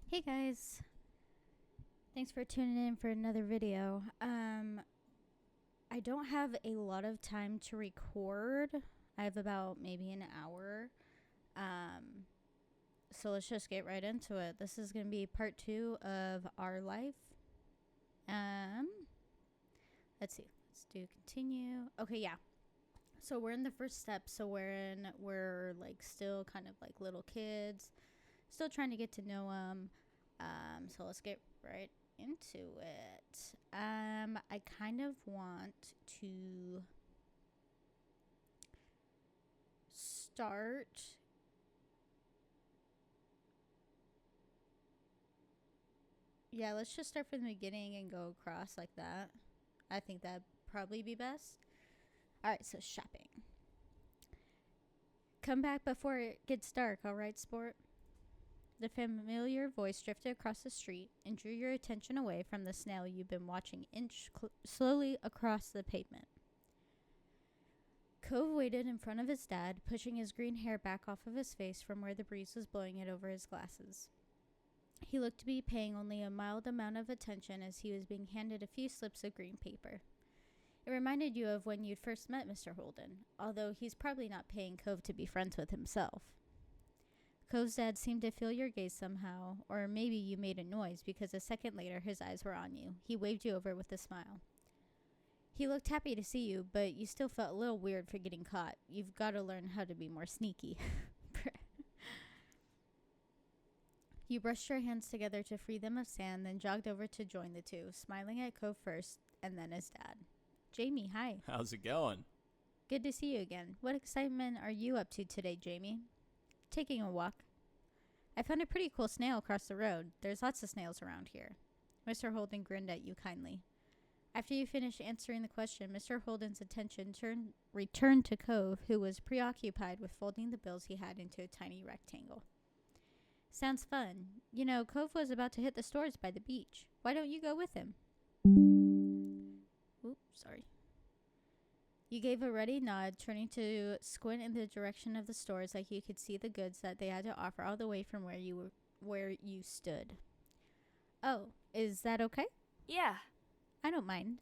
Hey guys, thanks for tuning in for another video. I don't have a lot of time to record. I have about maybe an hour. So let's just get right into it. This is going to be part 2 of our life. Let's see. Let's do continue. Okay, yeah. So we're in the first step. So we're like still kind of like little kids, still trying to get to know them. So let's get right into it. I kind of want to start. Yeah, let's just start from the beginning and go across like that. I think that'd probably be best. Alright, so shopping. Come back before it gets dark, alright, sport? The familiar voice drifted across the street and drew your attention away from the snail you've been watching inch slowly across the pavement. Cove waited in front of his dad, pushing his green hair back off of his face from where the breeze was blowing it over his glasses. He looked to be paying only a mild amount of attention as he was being handed a few slips of green paper. It reminded you of when you'd first met Mr. Holden, although he's probably not paying Cove to be friends with himself. Cove's dad seemed to feel your gaze somehow, or maybe you made a noise because a second later his eyes were on you. He waved you over with a smile. He looked happy to see you, but you still felt a little weird for getting caught. You've got to learn how to be more sneaky. You brushed your hands together to free them of sand, then jogged over to join the two, smiling at Cove first and then his dad. Jamie, hi. How's it going? Good to see you again. What excitement are you up to today, Jamie? Taking a walk. I found a pretty cool snail across the road. There's lots of snails around here. Mr. Holden grinned at you kindly. After you finished answering the question, Mr. Holden's attention returned to Cove, who was preoccupied with folding the bills he had into a tiny rectangle. Sounds fun. You know, Cove was about to hit the stores by the beach. Why don't you go with him? Oops, sorry. You gave a ready nod, turning to squint in the direction of the stores like you could see the goods that they had to offer all the way from where you stood. Oh, is that okay? Yeah. I don't mind.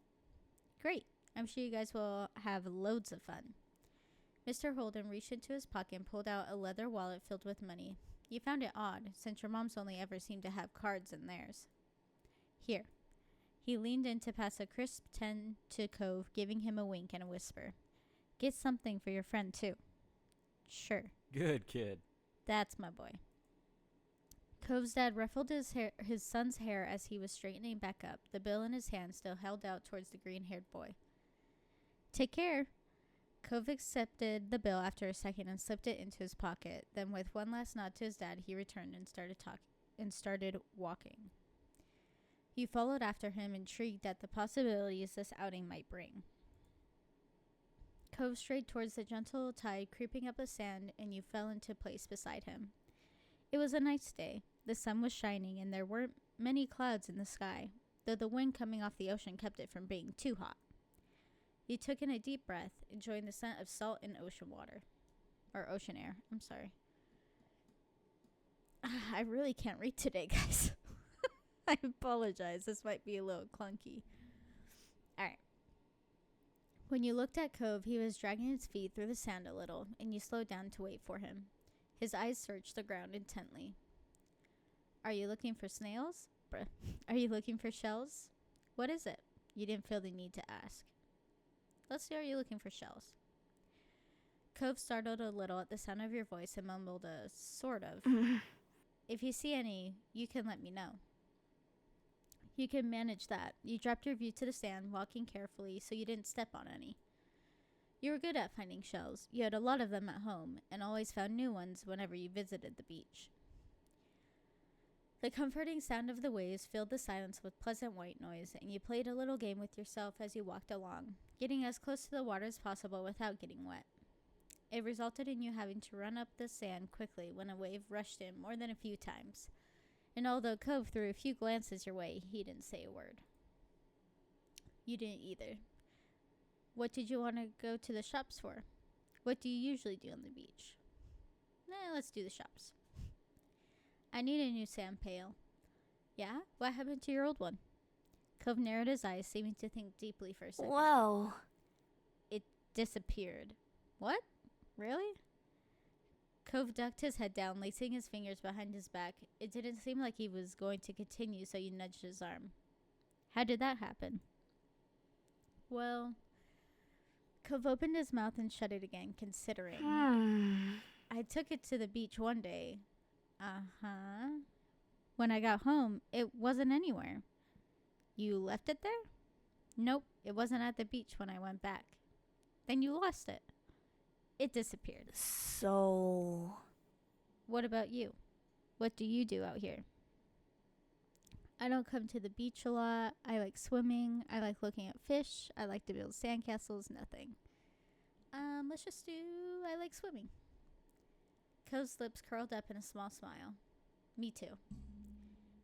Great. I'm sure you guys will have loads of fun. Mr. Holden reached into his pocket and pulled out a leather wallet filled with money. You found it odd, since your mom's only ever seemed to have cards in theirs. Here. He leaned in to pass a crisp 10 to Cove, giving him a wink and a whisper. Get something for your friend, too. Sure. Good kid. That's my boy. Cove's dad ruffled his son's hair as he was straightening back up, the bill in his hand still held out towards the green-haired boy. Take care. Cove accepted the bill after a second and slipped it into his pocket. Then with one last nod to his dad, he returned and started walking. You followed after him, intrigued at the possibilities this outing might bring. Cove strayed towards the gentle tide creeping up the sand, and you fell into place beside him. It was a nice day. The sun was shining, and there weren't many clouds in the sky, though the wind coming off the ocean kept it from being too hot. You took in a deep breath, enjoying the scent of salt and ocean water. Or ocean air, I'm sorry. I really can't read today, guys. I apologize. This might be a little clunky. Alright. When you looked at Cove, he was dragging his feet through the sand a little, and you slowed down to wait for him. His eyes searched the ground intently. Are you looking for snails? Are you looking for shells? What is it? You didn't feel the need to ask. Let's see, are you looking for shells? Cove startled a little at the sound of your voice and mumbled a sort of. If you see any, you can let me know. You can manage that. You dropped your view to the sand, walking carefully so you didn't step on any. You were good at finding shells. You had a lot of them at home, and always found new ones whenever you visited the beach. The comforting sound of the waves filled the silence with pleasant white noise, and you played a little game with yourself as you walked along, getting as close to the water as possible without getting wet. It resulted in you having to run up the sand quickly when a wave rushed in more than a few times. And although Cove threw a few glances your way, he didn't say a word. You didn't either. What did you want to go to the shops for? What do you usually do on the beach? Let's do the shops. I need a new sand pail. Yeah? What happened to your old one? Cove narrowed his eyes, seeming to think deeply for a second. Whoa. It disappeared. What? Really? Cove ducked his head down, lacing his fingers behind his back. It didn't seem like he was going to continue, so you nudged his arm. How did that happen? Well, Cove opened his mouth and shut it again, considering. I took it to the beach one day. Uh-huh. When I got home, it wasn't anywhere. You left it there? Nope, it wasn't at the beach when I went back. Then you lost it. It disappeared. So... What about you? What do you do out here? I don't come to the beach a lot. I like swimming. I like looking at fish. I like to build sandcastles. Nothing. Let's just do... I like swimming. Cove's lips curled up in a small smile. Me too.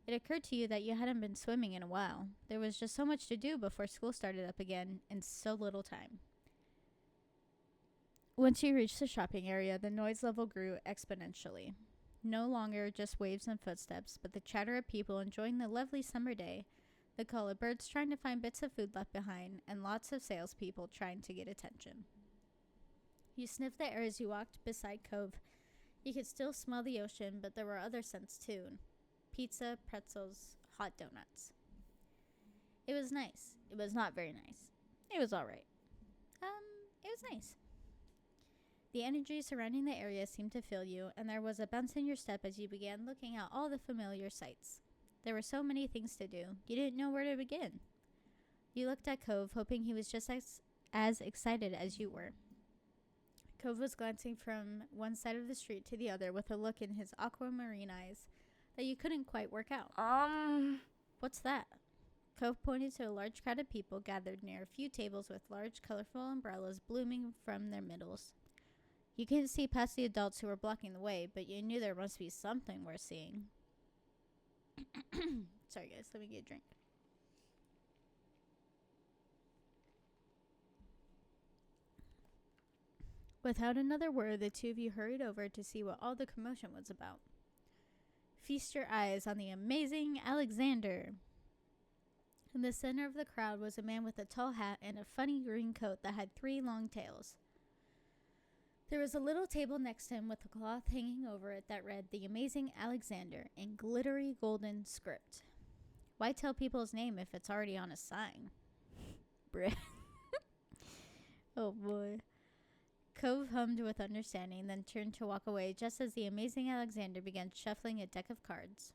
It occurred to you that you hadn't been swimming in a while. There was just so much to do before school started up again, and so little time. Once you reached the shopping area, the noise level grew exponentially. No longer just waves and footsteps, but the chatter of people enjoying the lovely summer day, the call of birds trying to find bits of food left behind, and lots of salespeople trying to get attention. You sniffed the air as you walked beside Cove. You could still smell the ocean, but there were other scents too. Pizza, pretzels, hot donuts. It was nice. It was not very nice. It was alright. It was nice. The energy surrounding the area seemed to fill you, and there was a bounce in your step as you began looking at all the familiar sights. There were so many things to do, you didn't know where to begin. You looked at Cove, hoping he was just as excited as you were. Cove was glancing from one side of the street to the other with a look in his aquamarine eyes that you couldn't quite work out. What's that? Cove pointed to a large crowd of people gathered near a few tables with large, colorful umbrellas blooming from their middles. You couldn't see past the adults who were blocking the way, but you knew there must be something worth seeing. Sorry, guys. Let me get a drink. Without another word, the two of you hurried over to see what all the commotion was about. Feast your eyes on the amazing Alexander. In the center of the crowd was a man with a tall hat and a funny green coat that had 3 long tails. There was a little table next to him with a cloth hanging over it that read, "The Amazing Alexander," in glittery golden script. Why tell people his name if it's already on a sign? Bruh. Oh boy. Cove hummed with understanding, then turned to walk away just as the Amazing Alexander began shuffling a deck of cards.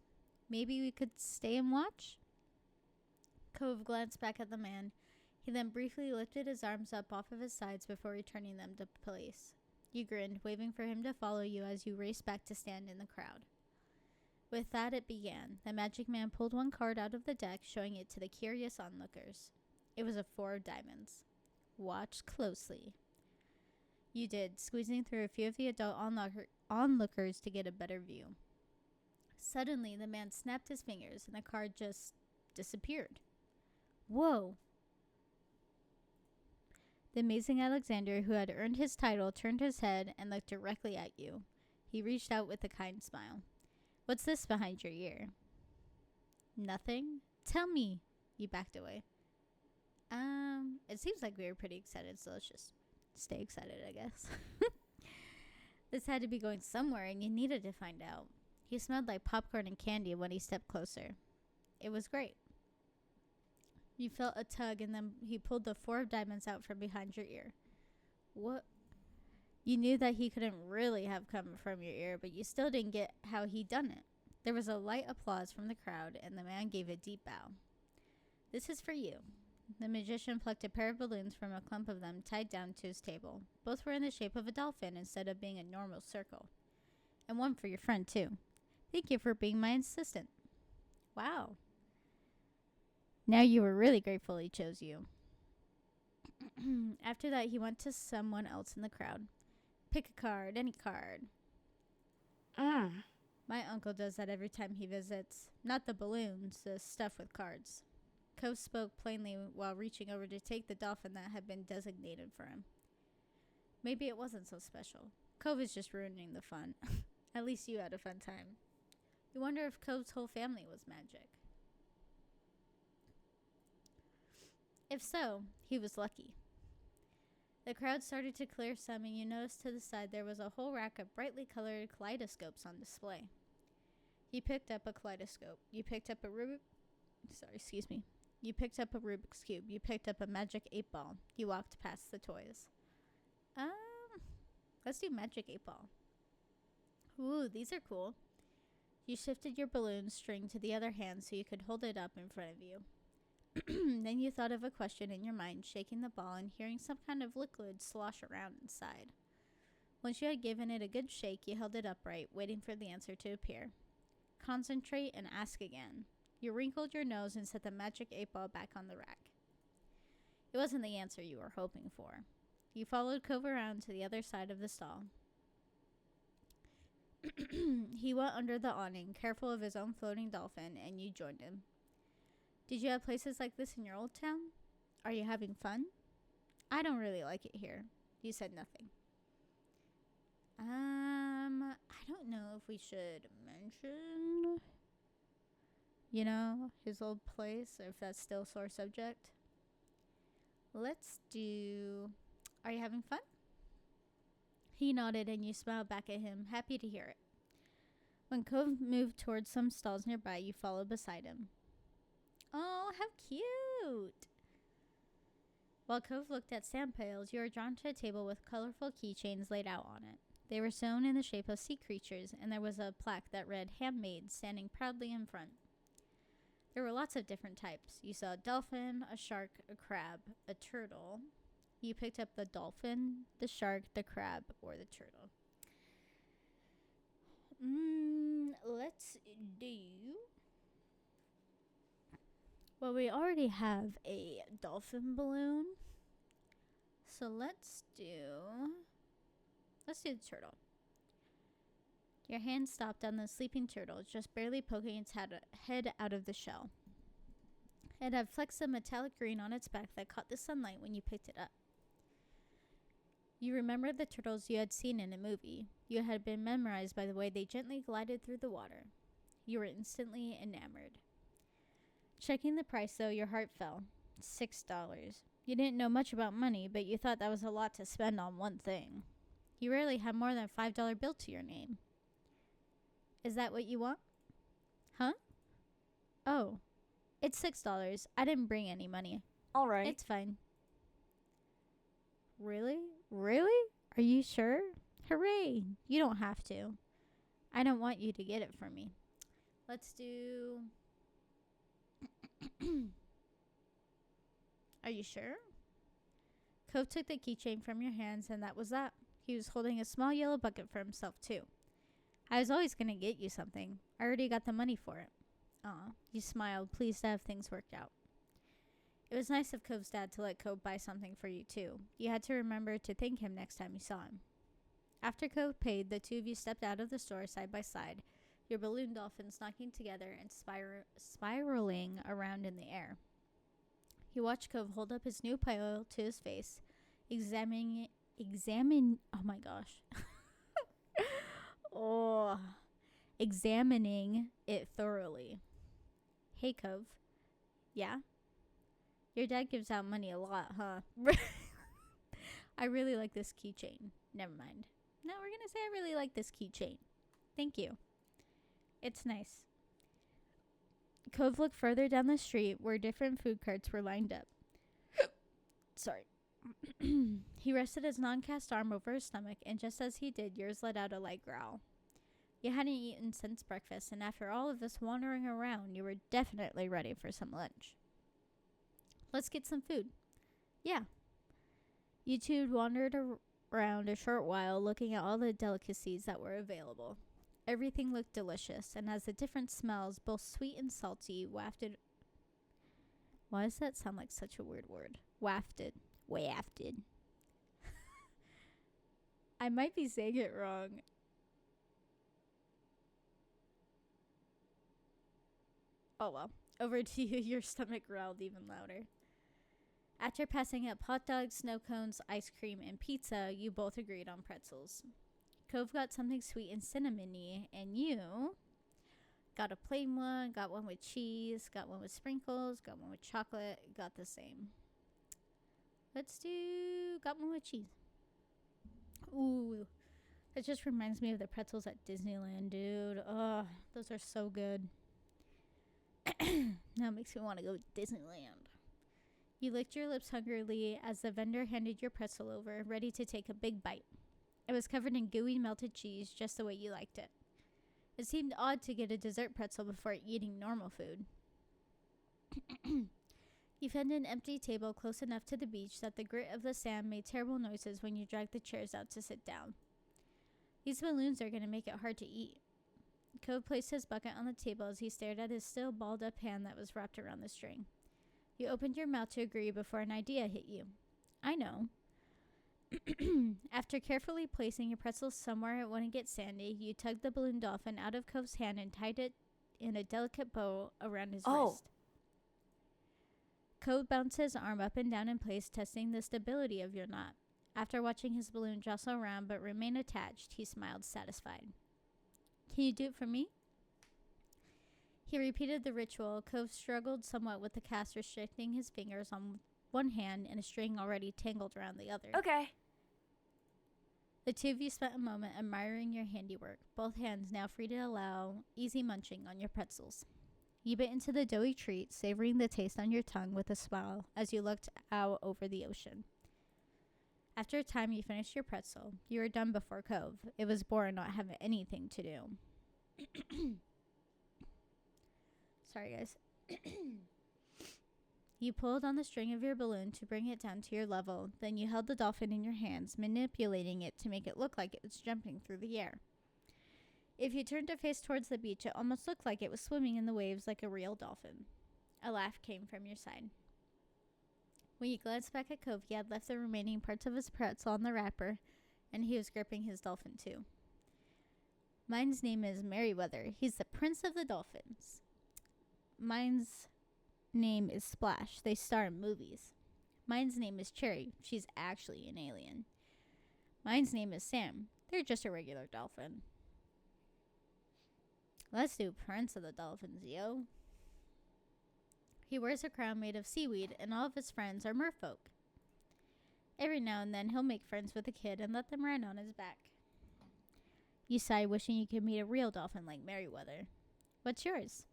Maybe we could stay and watch? Cove glanced back at the man. He then briefly lifted his arms up off of his sides before returning them to place. You grinned, waving for him to follow you as you raced back to stand in the crowd. With that, it began. The magic man pulled one card out of the deck, showing it to the curious onlookers. It was a 4 of diamonds. Watch closely. You did, squeezing through a few of the adult onlookers to get a better view. Suddenly, the man snapped his fingers, and the card just disappeared. Whoa! The Amazing Alexander, who had earned his title, turned his head and looked directly at you. He reached out with a kind smile. What's this behind your ear? Nothing? Tell me. You backed away. It seems like we were pretty excited, so let's just stay excited, I guess. This had to be going somewhere, and you needed to find out. He smelled like popcorn and candy when he stepped closer. It was great. You felt a tug, and then he pulled the 4 of diamonds out from behind your ear. What? You knew that he couldn't really have come from your ear, but you still didn't get how he'd done it. There was a light applause from the crowd, and the man gave a deep bow. This is for you. The magician plucked a pair of balloons from a clump of them tied down to his table. Both were in the shape of a dolphin instead of being a normal circle. And one for your friend, too. Thank you for being my assistant. Wow. Now you were really grateful he chose you. After that, he went to someone else in the crowd. Pick a card, any card. My uncle does that every time he visits. Not the balloons, the stuff with cards. Cove spoke plainly while reaching over to take the dolphin that had been designated for him. Maybe it wasn't so special. Cove is just ruining the fun. At least you had a fun time. You wonder if Cove's whole family was magic. If so, he was lucky. The crowd started to clear some, and you noticed to the side there was a whole rack of brightly colored kaleidoscopes on display. You picked up a kaleidoscope. You picked up a You picked up a Rubik's Cube. You picked up a magic 8-ball. You walked past the toys. Let's do magic 8-ball. Ooh, these are cool. You shifted your balloon string to the other hand so you could hold it up in front of you. Then you thought of a question in your mind, shaking the ball and hearing some kind of liquid slosh around inside. Once you had given it a good shake, you held it upright, waiting for the answer to appear. Concentrate and ask again. You wrinkled your nose and set the magic 8-ball back on the rack. It wasn't the answer you were hoping for. You followed Cove around to the other side of the stall. He went under the awning, careful of his own floating dolphin, and you joined him. Did you have places like this in your old town? Are you having fun? I don't really like it here. You said nothing. I don't know if we should mention, his old place, or if that's still a sore subject. Let's do, are you having fun? He nodded and you smiled back at him, happy to hear it. When Cove moved towards some stalls nearby, you followed beside him. Oh, how cute! While Cove looked at sand pails, you were drawn to a table with colorful keychains laid out on it. They were sewn in the shape of sea creatures, and there was a plaque that read "Handmade" standing proudly in front. There were lots of different types. You saw a dolphin, a shark, a crab, a turtle. You picked up the dolphin, the shark, the crab, or the turtle. Let's do... Well, we already have a dolphin balloon. So let's do the turtle. Your hand stopped on the sleeping turtle, just barely poking its head out of the shell. It had flecks of metallic green on its back that caught the sunlight when you picked it up. You remembered the turtles you had seen in a movie. You had been memorized by the way they gently glided through the water. You were instantly enamored. Checking the price, though, your heart fell. $6. You didn't know much about money, but you thought that was a lot to spend on one thing. You rarely had more than a $5 bill to your name. Is that what you want? Huh? Oh, it's $6. I didn't bring any money. All right. It's fine. Really? Really? Are you sure? Hooray! You don't have to. I don't want you to get it from me. Let's do... Are you sure? Cove took the keychain from your hands, and that was that. He was holding a small yellow bucket for himself, too. I was always going to get you something. I already got the money for it. Aw, you smiled, pleased to have things worked out. It was nice of Cove's dad to let Cove buy something for you, too. You had to remember to thank him next time you saw him. After Cove paid, the two of you stepped out of the store side by side, your balloon dolphins knocking together and spiraling around in the air. You watched Cove hold up his new pile to his face, examining it thoroughly. Hey, Cove. Yeah? Your dad gives out money a lot, huh? I really like this keychain. Never mind. No, we're gonna say I really like this keychain. Thank you. It's nice. Cove looked further down the street where different food carts were lined up. Sorry. He rested his non-cast arm over his stomach, and just as he did, yours let out a light growl. You hadn't eaten since breakfast, and after all of this wandering around, you were definitely ready for some lunch. Let's get some food. Yeah. You two wandered around a short while, looking at all the delicacies that were available. Everything looked delicious, and as the different smells, both sweet and salty, wafted... Why does that sound like such a weird word? Wafted. I might be saying it wrong. Oh well. Over to you, your stomach growled even louder. After passing up hot dogs, snow cones, ice cream, and pizza, you both agreed on pretzels. Cove got something sweet and cinnamony, and you got a plain one, got one with cheese, got one with sprinkles, got one with chocolate, got the same. Let's do got one with cheese. Ooh, that just reminds me of the pretzels at Disneyland, dude. Oh, those are so good. Now it makes me want to go to Disneyland. You licked your lips hungrily as the vendor handed your pretzel over, ready to take a big bite. It was covered in gooey melted cheese, just the way you liked it. It seemed odd to get a dessert pretzel before eating normal food. You found an empty table close enough to the beach that the grit of the sand made terrible noises when you dragged the chairs out to sit down. These balloons are going to make it hard to eat. Cove placed his bucket on the table as he stared at his still balled-up hand that was wrapped around the string. You opened your mouth to agree before an idea hit you. I know. After carefully placing your pretzel somewhere it wouldn't get sandy, you tugged the balloon dolphin out of Cove's hand and tied it in a delicate bow around his wrist. Cove bounced his arm up and down in place, testing the stability of your knot. After watching his balloon jostle around but remain attached, he smiled, satisfied. Can you do it for me? He repeated the ritual. Cove struggled somewhat with the cast, restricting his fingers on one hand and a string already tangled around the other. Okay. The two of you spent a moment admiring your handiwork, both hands now free to allow easy munching on your pretzels. You bit into the doughy treat, savoring the taste on your tongue with a smile as you looked out over the ocean. After a time, you finished your pretzel. You were done before Cove. It was boring not having anything to do. Sorry, guys. You pulled on the string of your balloon to bring it down to your level. Then you held the dolphin in your hands, manipulating it to make it look like it was jumping through the air. If you turned to face towards the beach, it almost looked like it was swimming in the waves like a real dolphin. A laugh came from your side. When you glanced back at Cove, he had left the remaining parts of his pretzel on the wrapper, and he was gripping his dolphin too. Mine's name is Merryweather. He's the prince of the dolphins. Mine's name is Splash. They star in movies. Mine's name is Cherry. She's actually an alien. Mine's name is Sam. They're just a regular dolphin. Let's do Prince of the Dolphins, yo. He wears a crown made of seaweed, and all of his friends are merfolk. Every now and then, he'll make friends with a kid and let them ride on his back. You sigh, wishing you could meet a real dolphin like Merryweather. What's yours?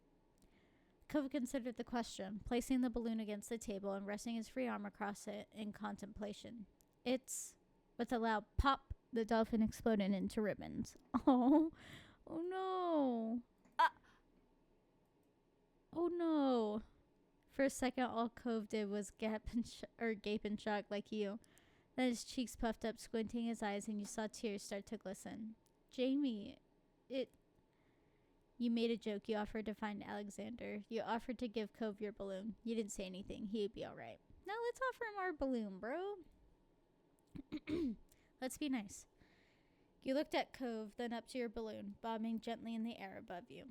Cove considered the question, placing the balloon against the table and resting his free arm across it in contemplation. It's... With a loud pop, the dolphin exploded into ribbons. Oh no. Oh no. For a second, all Cove did was gape in shock like you. Then his cheeks puffed up, squinting his eyes, and you saw tears start to glisten. Jamie, You made a joke. You offered to find Alexander. You offered to give Cove your balloon. You didn't say anything. He'd be alright. Now let's offer him our balloon, bro. Let's be nice. You looked at Cove, then up to your balloon, bobbing gently in the air above you.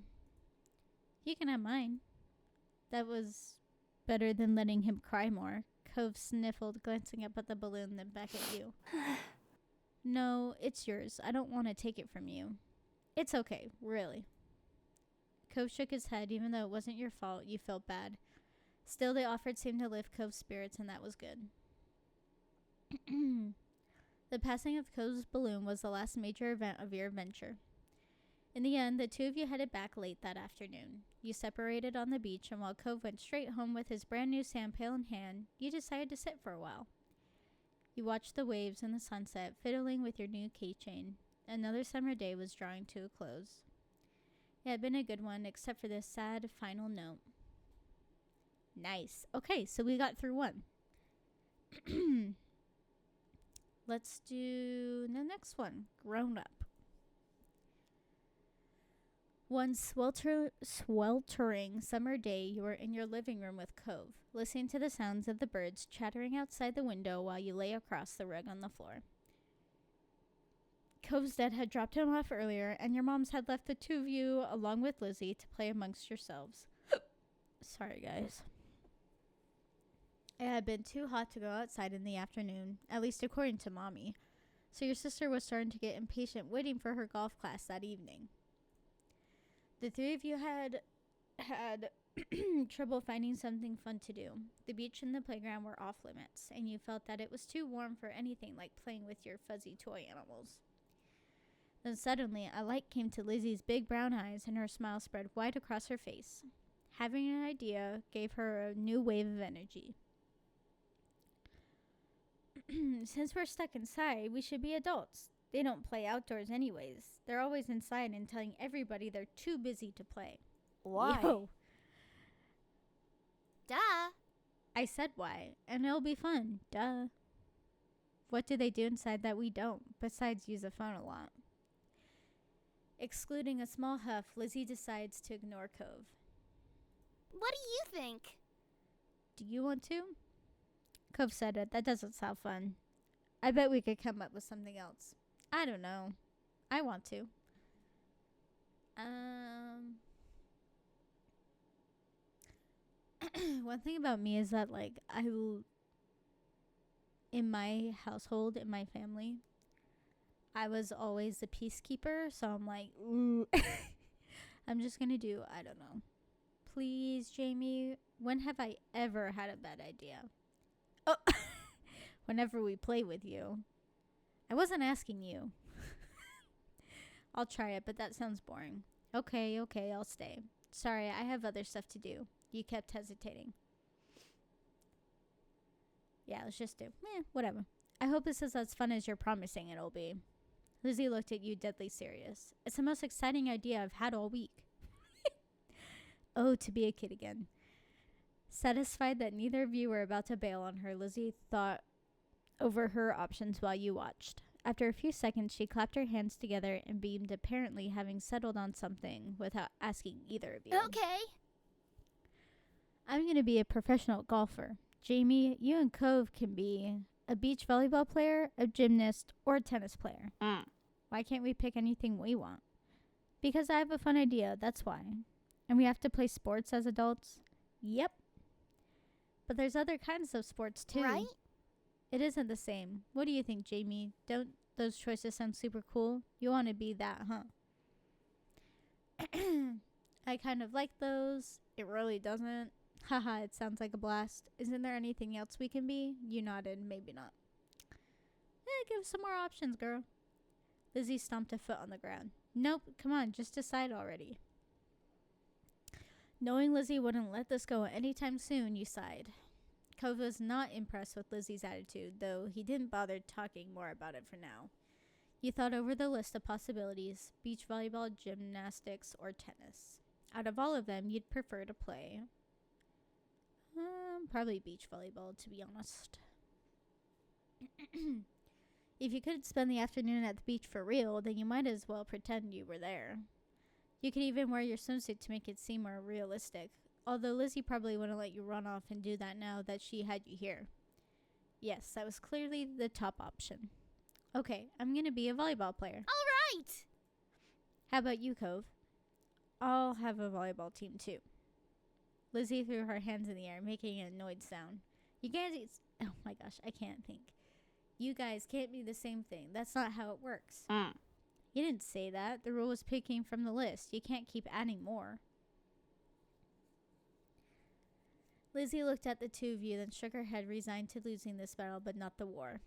You can have mine. That was better than letting him cry more. Cove sniffled, glancing up at the balloon, then back at you. No, it's yours. I don't want to take it from you. It's okay, really. Cove shook his head. Even though it wasn't your fault, you felt bad. Still, the offer seemed to lift Cove's spirits, and that was good. The passing of Cove's balloon was the last major event of your adventure. In the end, the two of you headed back late that afternoon. You separated on the beach, and while Cove went straight home with his brand new sand pail in hand, you decided to sit for a while. You watched the waves and the sunset, fiddling with your new keychain. Another summer day was drawing to a close. It had been a good one, except for this sad final note. Nice. Okay, so we got through one. Let's do the next one. Grown Up. One sweltering summer day, you were in your living room with Cove, listening to the sounds of the birds chattering outside the window while you lay across the rug on the floor. Cove's dad had dropped him off earlier, and your moms had left the two of you, along with Lizzie, to play amongst yourselves. Sorry, guys. It had been too hot to go outside in the afternoon, at least according to Mommy, so your sister was starting to get impatient waiting for her golf class that evening. The three of you had trouble finding something fun to do. The beach and the playground were off limits, and you felt that it was too warm for anything like playing with your fuzzy toy animals. Then suddenly, a light came to Lizzie's big brown eyes, and her smile spread wide across her face. Having an idea gave her a new wave of energy. Since we're stuck inside, we should be adults. They don't play outdoors anyways. They're always inside and telling everybody they're too busy to play. Why? Yo, Duh. I said why, and it'll be fun. Duh. What do they do inside that we don't, besides use a phone a lot? Excluding a small huff, Lizzie decides to ignore Cove. What do you think? Do you want to? Cove said it. That doesn't sound fun. I bet we could come up with something else. I don't know. I want to. One thing about me is that, like, in my household, in my family, I was always the peacekeeper, so I'm like, ooh. I'm just gonna do, I don't know. Please, Jamie, when have I ever had a bad idea? Oh, whenever we play with you. I wasn't asking you. I'll try it, but that sounds boring. Okay, I'll stay. Sorry, I have other stuff to do. You kept hesitating. Yeah, let's just do. Whatever. I hope this is as fun as you're promising it'll be. Lizzie looked at you deadly serious. It's the most exciting idea I've had all week. Oh, to be a kid again. Satisfied that neither of you were about to bail on her, Lizzie thought over her options while you watched. After a few seconds, she clapped her hands together and beamed, apparently having settled on something without asking either of you. Okay. I'm going to be a professional golfer. Jamie, you and Cove can be a beach volleyball player, a gymnast, or a tennis player. Why can't we pick anything we want? Because I have a fun idea, that's why. And we have to play sports as adults? Yep. But there's other kinds of sports too. Right? It isn't the same. What do you think, Jamie? Don't those choices sound super cool? You want to be that, huh? I kind of like those. It really doesn't. Haha, it sounds like a blast. Isn't there anything else we can be? You nodded, maybe not. Give us some more options, girl. Lizzie stomped a foot on the ground. Nope, come on, just decide already. Knowing Lizzie wouldn't let this go anytime soon, you sighed. Cove was not impressed with Lizzie's attitude, though he didn't bother talking more about it for now. You thought over the list of possibilities: beach volleyball, gymnastics, or tennis. Out of all of them, you'd prefer to play probably beach volleyball, to be honest. If you could spend the afternoon at the beach for real, then you might as well pretend you were there. You could even wear your swimsuit to make it seem more realistic, although Lizzie probably wouldn't let you run off and do that now that she had you here. Yes, that was clearly the top option. Okay, I'm gonna be a volleyball player. All right. How about you, Cove? I'll have a volleyball team too. Lizzie threw her hands in the air, making an annoyed sound. You guys, oh my gosh, I can't think. You guys can't be the same thing. That's not how it works. You didn't say that. The rule was picking from the list. You can't keep adding more. Lizzie looked at the two of you, then shook her head, resigned to losing this battle, but not the war.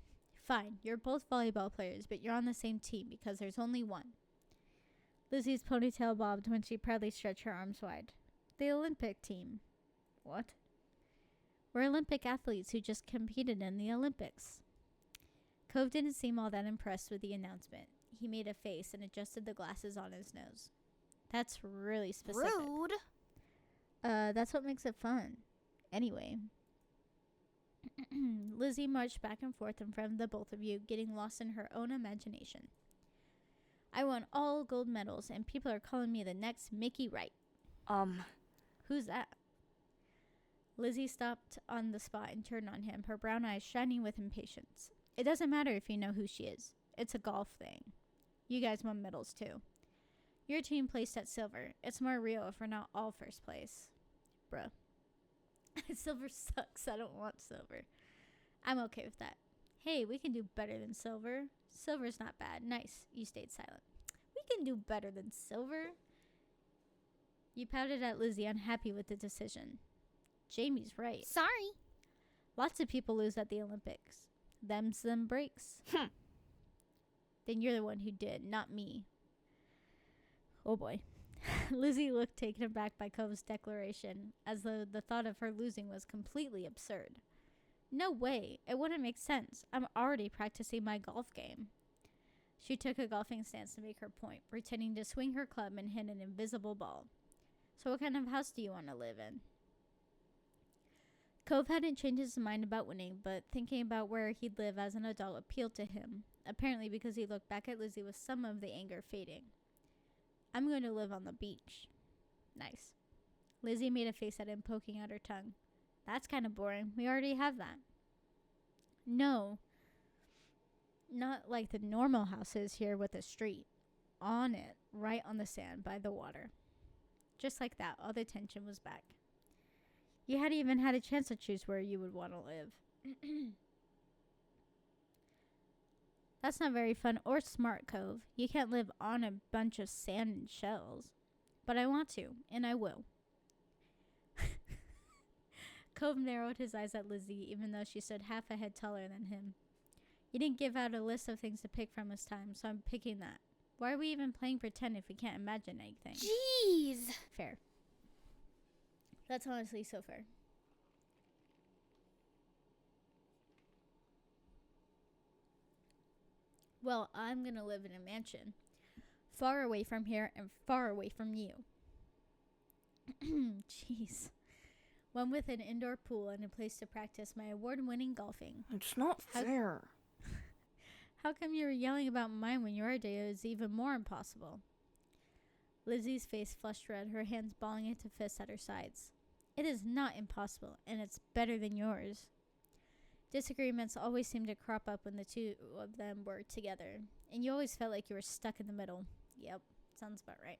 Fine, you're both volleyball players, but you're on the same team because there's only one. Lizzie's ponytail bobbed when she proudly stretched her arms wide. The Olympic team. What? We're Olympic athletes who just competed in the Olympics. Cove didn't seem all that impressed with the announcement. He made a face and adjusted the glasses on his nose. That's really specific. Rude. That's what makes it fun. Anyway. Lizzie marched back and forth in front of the both of you, getting lost in her own imagination. I won all gold medals, and people are calling me the next Mickey Wright. Who's that? Lizzie stopped on the spot and turned on him, her brown eyes shining with impatience. It doesn't matter if you know who she is. It's a golf thing. You guys won medals too. Your team placed at silver. It's more real if we're not all first place. Bruh. Silver sucks. I don't want silver. I'm okay with that. Hey, we can do better than silver. Silver's not bad. Nice. You stayed silent. We can do better than silver. You pouted at Lizzie, unhappy with the decision. Jamie's right. Sorry. Lots of people lose at the Olympics. Them's them breaks. Then you're the one who did, not me. Oh boy. Lizzie looked taken aback by Cove's declaration, as though the thought of her losing was completely absurd. No way. It wouldn't make sense. I'm already practicing my golf game. She took a golfing stance to make her point, pretending to swing her club and hit an invisible ball. So what kind of house do you want to live in? Cove hadn't changed his mind about winning, but thinking about where he'd live as an adult appealed to him, apparently because he looked back at Lizzie with some of the anger fading. I'm going to live on the beach. Nice. Lizzie made a face at him, poking out her tongue. That's kind of boring. We already have that. No. Not like the normal houses here with a street. On it, right on the sand by the water. Just like that, all the tension was back. You hadn't even had a chance to choose where you would want to live. That's not very fun or smart, Cove. You can't live on a bunch of sand and shells. But I want to, and I will. Cove narrowed his eyes at Lizzie, even though she stood half a head taller than him. You didn't give out a list of things to pick from this time, so I'm picking that. Why are we even playing pretend if we can't imagine anything? Jeez. Fair. That's honestly so fair. Well, I'm gonna live in a mansion. Far away from here and far away from you. Jeez. One with an indoor pool and a place to practice my award-winning golfing. It's not fair. How come you were yelling about mine when your idea is even more impossible? Lizzie's face flushed red, her hands balling into fists at her sides. It is not impossible, and it's better than yours. Disagreements always seemed to crop up when the two of them were together, and you always felt like you were stuck in the middle. Yep, sounds about right.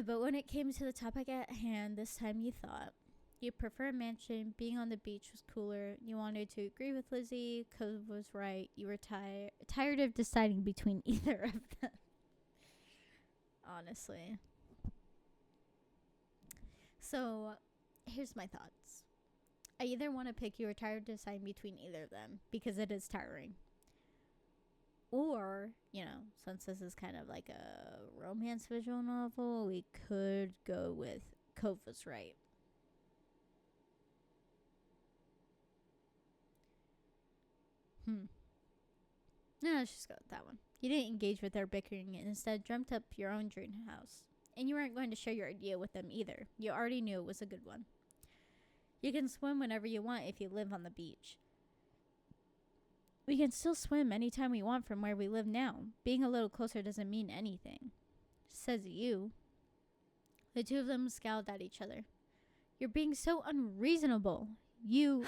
But when it came to the topic at hand, this time you thought. You prefer a mansion, being on the beach was cooler, you wanted to agree with Lizzie, Cove was right, you were tired of deciding between either of them. Honestly. So, here's my thoughts. I either want to pick you or tired of deciding between either of them, because it is tiring. Or, since this is kind of like a romance visual novel, we could go with Cove was right. No, let's just go with that one. You didn't engage with their bickering and instead dreamt up your own dream house. And you weren't going to share your idea with them either. You already knew it was a good one. You can swim whenever you want if you live on the beach. We can still swim anytime we want from where we live now. Being a little closer doesn't mean anything. Says you. The two of them scowled at each other. You're being so unreasonable. You...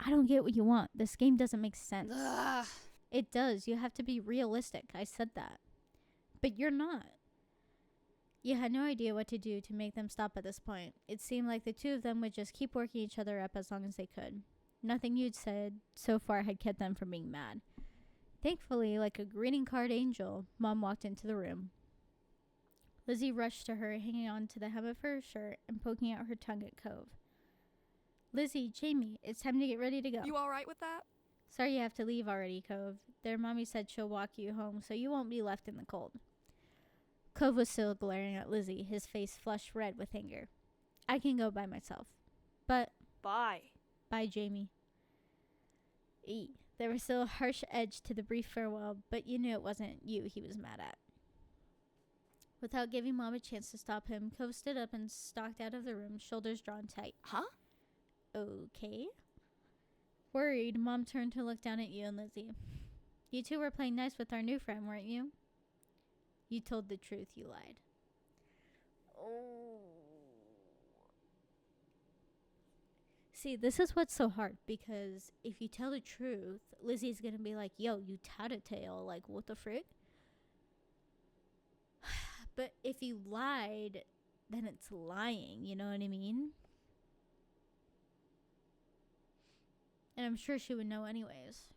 I don't get what you want. This game doesn't make sense. Ugh. It does. You have to be realistic. I said that. But you're not. You had no idea what to do to make them stop at this point. It seemed like the two of them would just keep working each other up as long as they could. Nothing you'd said so far had kept them from being mad. Thankfully, like a greeting card angel, Mom walked into the room. Lizzie rushed to her, hanging on to the hem of her shirt and poking out her tongue at Cove. Lizzie, Jamie, it's time to get ready to go. You all right with that? Sorry you have to leave already, Cove. Their mommy said she'll walk you home so you won't be left in the cold. Cove was still glaring at Lizzie, his face flushed red with anger. I can go by myself. But... Bye. Bye, Jamie. There was still a harsh edge to the brief farewell, but you knew it wasn't you he was mad at. Without giving Mom a chance to stop him, Cove stood up and stalked out of the room, shoulders drawn tight. Huh? Okay. Worried, Mom turned to look down at you and Lizzie. You two were playing nice with our new friend, weren't you? You told the truth, you lied. Oh. See, this is what's so hard, because if you tell the truth, Lizzie's gonna be like, yo, you tattletale, like, what the frick? But if you lied, then it's lying, you know what I mean? And I'm sure she would know anyways.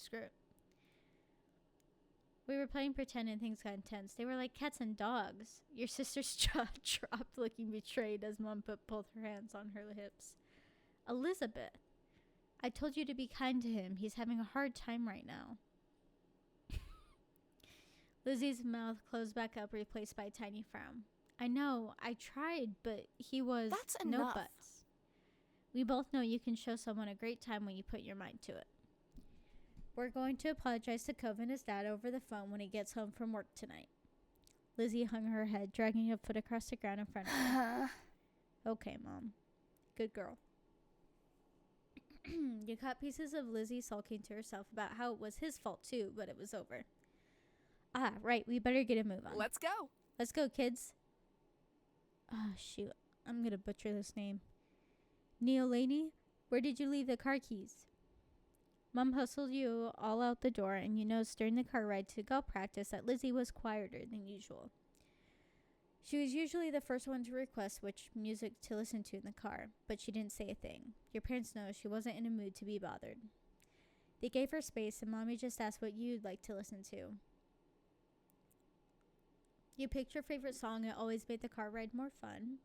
Screw it. We were playing pretend and things got intense. They were like cats and dogs. Your sister's jaw dropped, looking betrayed as Mom put both her hands on her hips. Elizabeth, I told you to be kind to him. He's having a hard time right now. Lizzie's mouth closed back up, replaced by a tiny frown. I know, I tried, but he was That's no enough. buts. We both know you can show someone a great time when you put your mind to it. We're going to apologize to Cove and his dad over the phone when he gets home from work tonight. Lizzie hung her head, dragging a foot across the ground in front of her. Okay, Mom. Good girl. You caught pieces of Lizzie sulking to herself about how it was his fault too, but it was over. Ah, right, we better get a move on. Let's go. Let's go, kids. Oh, shoot. I'm gonna butcher this name. Neil Laney, where did you leave the car keys? Mom hustled you all out the door, and you noticed during the car ride to golf practice that Lizzie was quieter than usual. She was usually the first one to request which music to listen to in the car, but she didn't say a thing. Your parents know she wasn't in a mood to be bothered. They gave her space, and Mommy just asked what you'd like to listen to. You picked your favorite song. It always made the car ride more fun.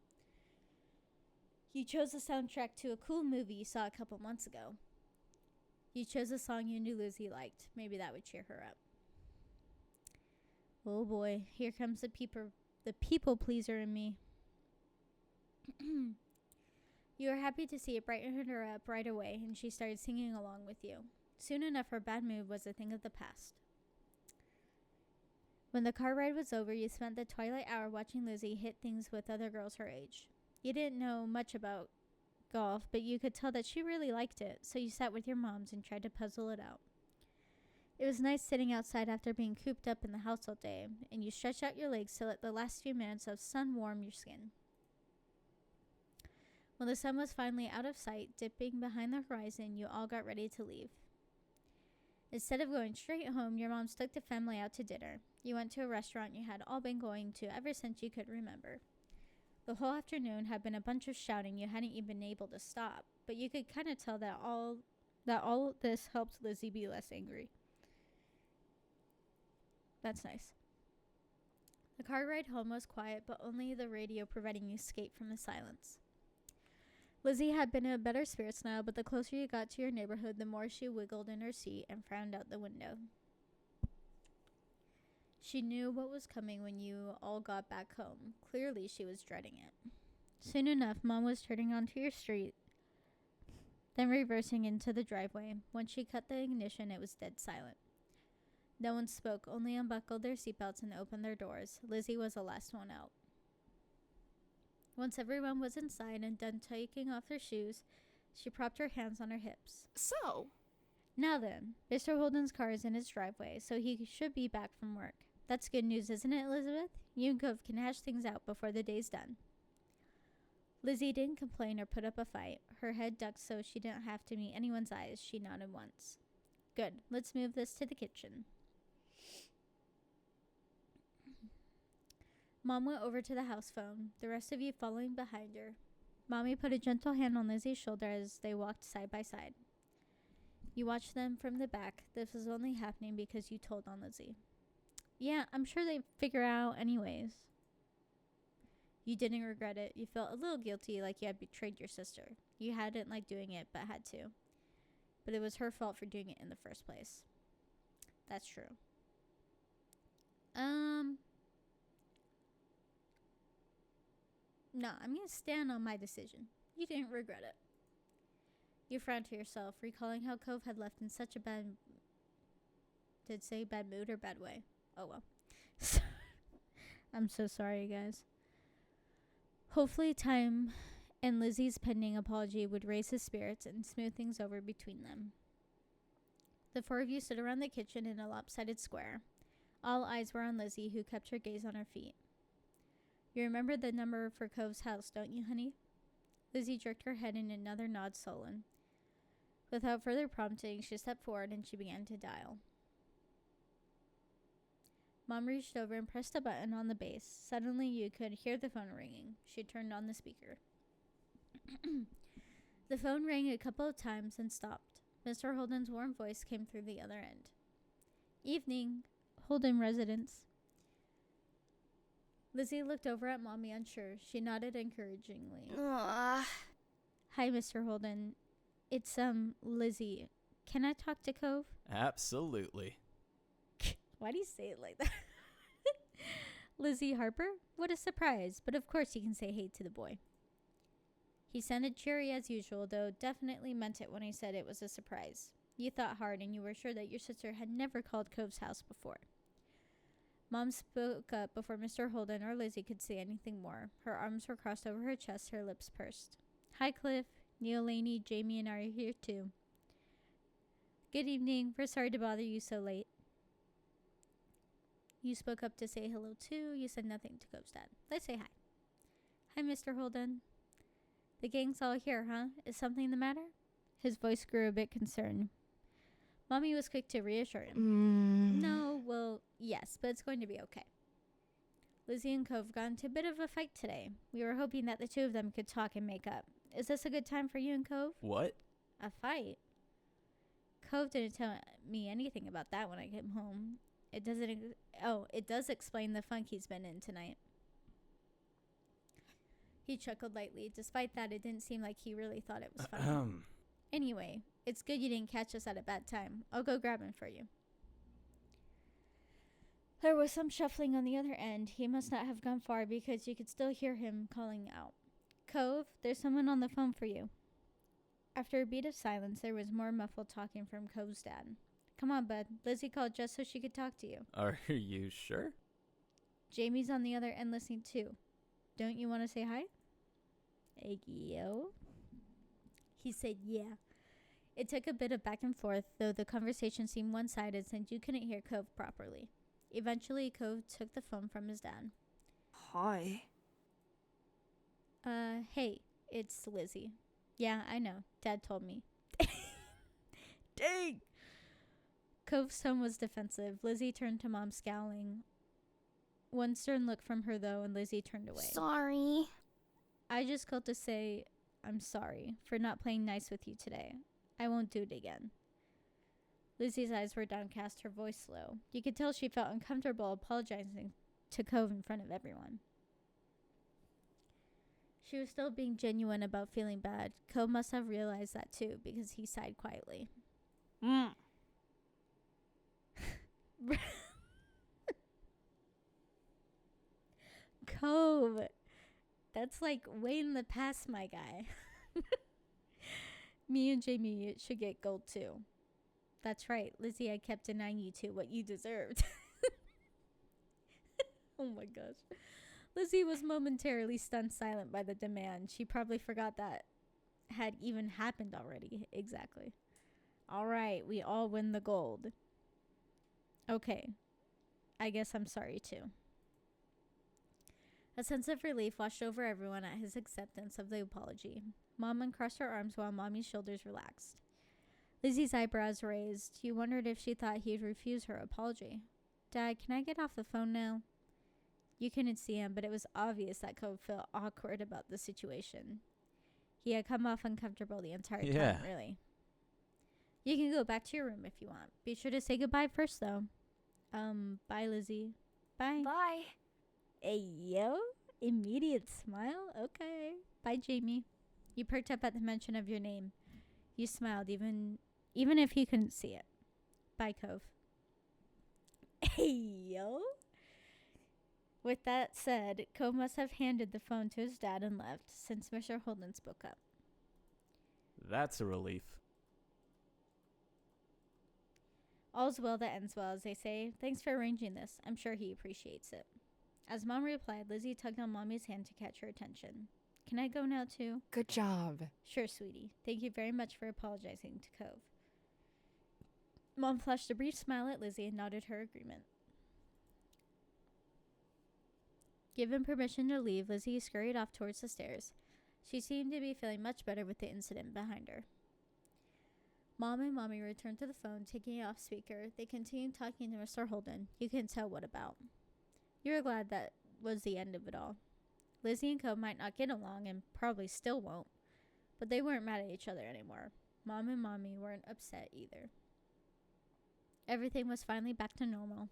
You chose the soundtrack to a cool movie you saw a couple months ago. You chose a song you knew Lizzie liked. Maybe that would cheer her up. Oh boy, here comes the people pleaser in me. You were happy to see it brighten her up right away, and she started singing along with you. Soon enough, her bad mood was a thing of the past. When the car ride was over, you spent the twilight hour watching Lizzie hit things with other girls her age. You didn't know much about golf, but you could tell that she really liked it, so you sat with your moms and tried to puzzle it out. It was nice sitting outside after being cooped up in the house all day, and you stretched out your legs to let the last few minutes of sun warm your skin. When the sun was finally out of sight, dipping behind the horizon, you all got ready to leave. Instead of going straight home, your mom took the family out to dinner. You went to a restaurant you had all been going to ever since you could remember. The whole afternoon had been a bunch of shouting you hadn't even been able to stop, but you could kind of tell that all this helped Lizzie be less angry. That's nice. The car ride home was quiet, but only the radio providing you escape from the silence. Lizzie had been in better spirits now, but the closer you got to your neighborhood, the more she wiggled in her seat and frowned out the window. She knew what was coming when you all got back home. Clearly, she was dreading it. Soon enough, Mom was turning onto your street, then reversing into the driveway. When she cut the ignition, it was dead silent. No one spoke, only unbuckled their seatbelts and opened their doors. Lizzie was the last one out. Once everyone was inside and done taking off their shoes, she propped her hands on her hips. So, Now then, Mr. Holden's car is in his driveway, so he should be back from work. That's good news, isn't it, Elizabeth? You and Cove can hash things out before the day's done. Lizzie didn't complain or put up a fight. Her head ducked so she didn't have to meet anyone's eyes. She nodded once. Good. Let's move this to the kitchen. Mom went over to the house phone, the rest of you following behind her. Mommy put a gentle hand on Lizzie's shoulder as they walked side by side. You watched them from the back. This was only happening because you told on Lizzie. Yeah, I'm sure they'd figure out anyways. You didn't regret it. You felt a little guilty, like you had betrayed your sister. You hadn't liked doing it, but had to. But it was her fault for doing it in the first place. That's true. No, I'm going to stand on my decision. You didn't regret it. You frowned to yourself, recalling how Cove had left in such a bad mood or bad way? Oh well. I'm so sorry, guys. Hopefully time and Lizzie's pending apology would raise his spirits and smooth things over between them. The four of you stood around the kitchen in a lopsided square. All eyes were on Lizzie, who kept her gaze on her feet. You remember the number for Cove's house, don't you, honey? Lizzie jerked her head in another nod, sullen. Without further prompting, she stepped forward and she began to dial. Mom reached over and pressed a button on the base. Suddenly, you could hear the phone ringing. She turned on the speaker. The phone rang a couple of times and stopped. Mr. Holden's warm voice came through the other end. Evening, Holden residence. Lizzie looked over at Mommy unsure. She nodded encouragingly. Ugh. Hi, Mr. Holden. It's, Lizzie. Can I talk to Cove? Absolutely. Why do you say it like that? Lizzie Harper? What a surprise. But of course you can say hey to the boy. He sounded cheery as usual, though definitely meant it when he said it was a surprise. You thought hard, and you were sure that your sister had never called Cove's house before. Mom spoke up before Mr. Holden or Lizzie could say anything more. Her arms were crossed over her chest, her lips pursed. Hi, Cliff. Neil, Laney, Jamie, and I are here, too. Good evening. We're sorry to bother you so late. You spoke up to say hello, too. You said nothing to Cove's dad. Let's say hi. Hi, Mr. Holden. The gang's all here, huh? Is something the matter? His voice grew a bit concerned. Mommy was quick to reassure him. No, well, yes, but it's going to be okay. Lizzie and Cove got into a bit of a fight today. We were hoping that the two of them could talk and make up. Is this a good time for you and Cove? What? A fight? Cove didn't tell me anything about that when I came home. It does explain the funk he's been in tonight. He chuckled lightly. Despite that, it didn't seem like he really thought it was funny. Anyway, it's good you didn't catch us at a bad time. I'll go grab him for you. There was some shuffling on the other end. He must not have gone far because you could still hear him calling out. Cove, there's someone on the phone for you. After a beat of silence, there was more muffled talking from Cove's dad. Come on, bud. Lizzie called just so she could talk to you. Are you sure? Jamie's on the other end listening too. Don't you want to say hi? Yo. He said yeah. It took a bit of back and forth, though the conversation seemed one-sided since you couldn't hear Cove properly. Eventually, Cove took the phone from his dad. Hi. Hey, it's Lizzie. Yeah, I know. Dad told me. Dang! Cove's tone was defensive. Lizzie turned to Mom, scowling. One stern look from her, though, and Lizzie turned away. Sorry. I just called to say I'm sorry for not playing nice with you today. I won't do it again. Lizzie's eyes were downcast, her voice low. You could tell she felt uncomfortable apologizing to Cove in front of everyone. She was still being genuine about feeling bad. Cove must have realized that too, because he sighed quietly. Cove, that's like way in the past, my guy. Me and Jamie should get gold too. That's right, Lizzie, I kept denying you two what you deserved. Oh my gosh. Lizzie was momentarily stunned silent by the demand. She probably forgot that had even happened already. Exactly. All right, we all win the gold. Okay. I guess I'm sorry too. A sense of relief washed over everyone at his acceptance of the apology. Mom uncrossed her arms while Mommy's shoulders relaxed. Lizzie's eyebrows raised. You wondered if she thought he'd refuse her apology. Dad, can I get off the phone now? You couldn't see him, but it was obvious that Cove felt awkward about the situation. He had come off uncomfortable the entire time, really. You can go back to your room if you want. Be sure to say goodbye first, though. Bye, Lizzie. Bye. Bye. Hey, yo. Immediate smile? Okay. Bye, Jamie. You perked up at the mention of your name. You smiled, even if he couldn't see it. Bye, Cove. Hey, yo. With that said, Cove must have handed the phone to his dad and left, since Mr. Holden spoke up. That's a relief. All's well that ends well, as they say. Thanks for arranging this. I'm sure he appreciates it. As Mom replied, Lizzie tugged on Mommy's hand to catch her attention. Can I go now, too? Good job. Sure, sweetie. Thank you very much for apologizing to Cove. Mom flashed a brief smile at Lizzie and nodded her agreement. Given permission to leave, Lizzie scurried off towards the stairs. She seemed to be feeling much better with the incident behind her. Mom and Mommy returned to the phone, taking it off speaker. They continued talking to Mr. Holden. You couldn't tell what about. You were glad that was the end of it all. Lizzie and Cove might not get along and probably still won't, but they weren't mad at each other anymore. Mom and Mommy weren't upset either. Everything was finally back to normal.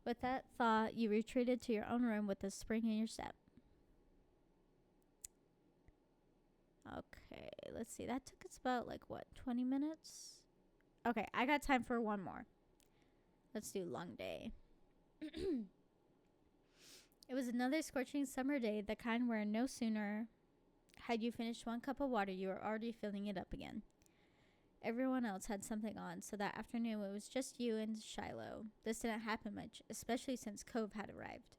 With that thought, you retreated to your own room with a spring in your step. Okay, let's see. That took us about, 20 minutes? Okay, I got time for one more. Let's do long day. It was another scorching summer day, the kind where no sooner had you finished one cup of water, you were already filling it up again. Everyone else had something on, so that afternoon it was just you and Shiloh. This didn't happen much, especially since Cove had arrived.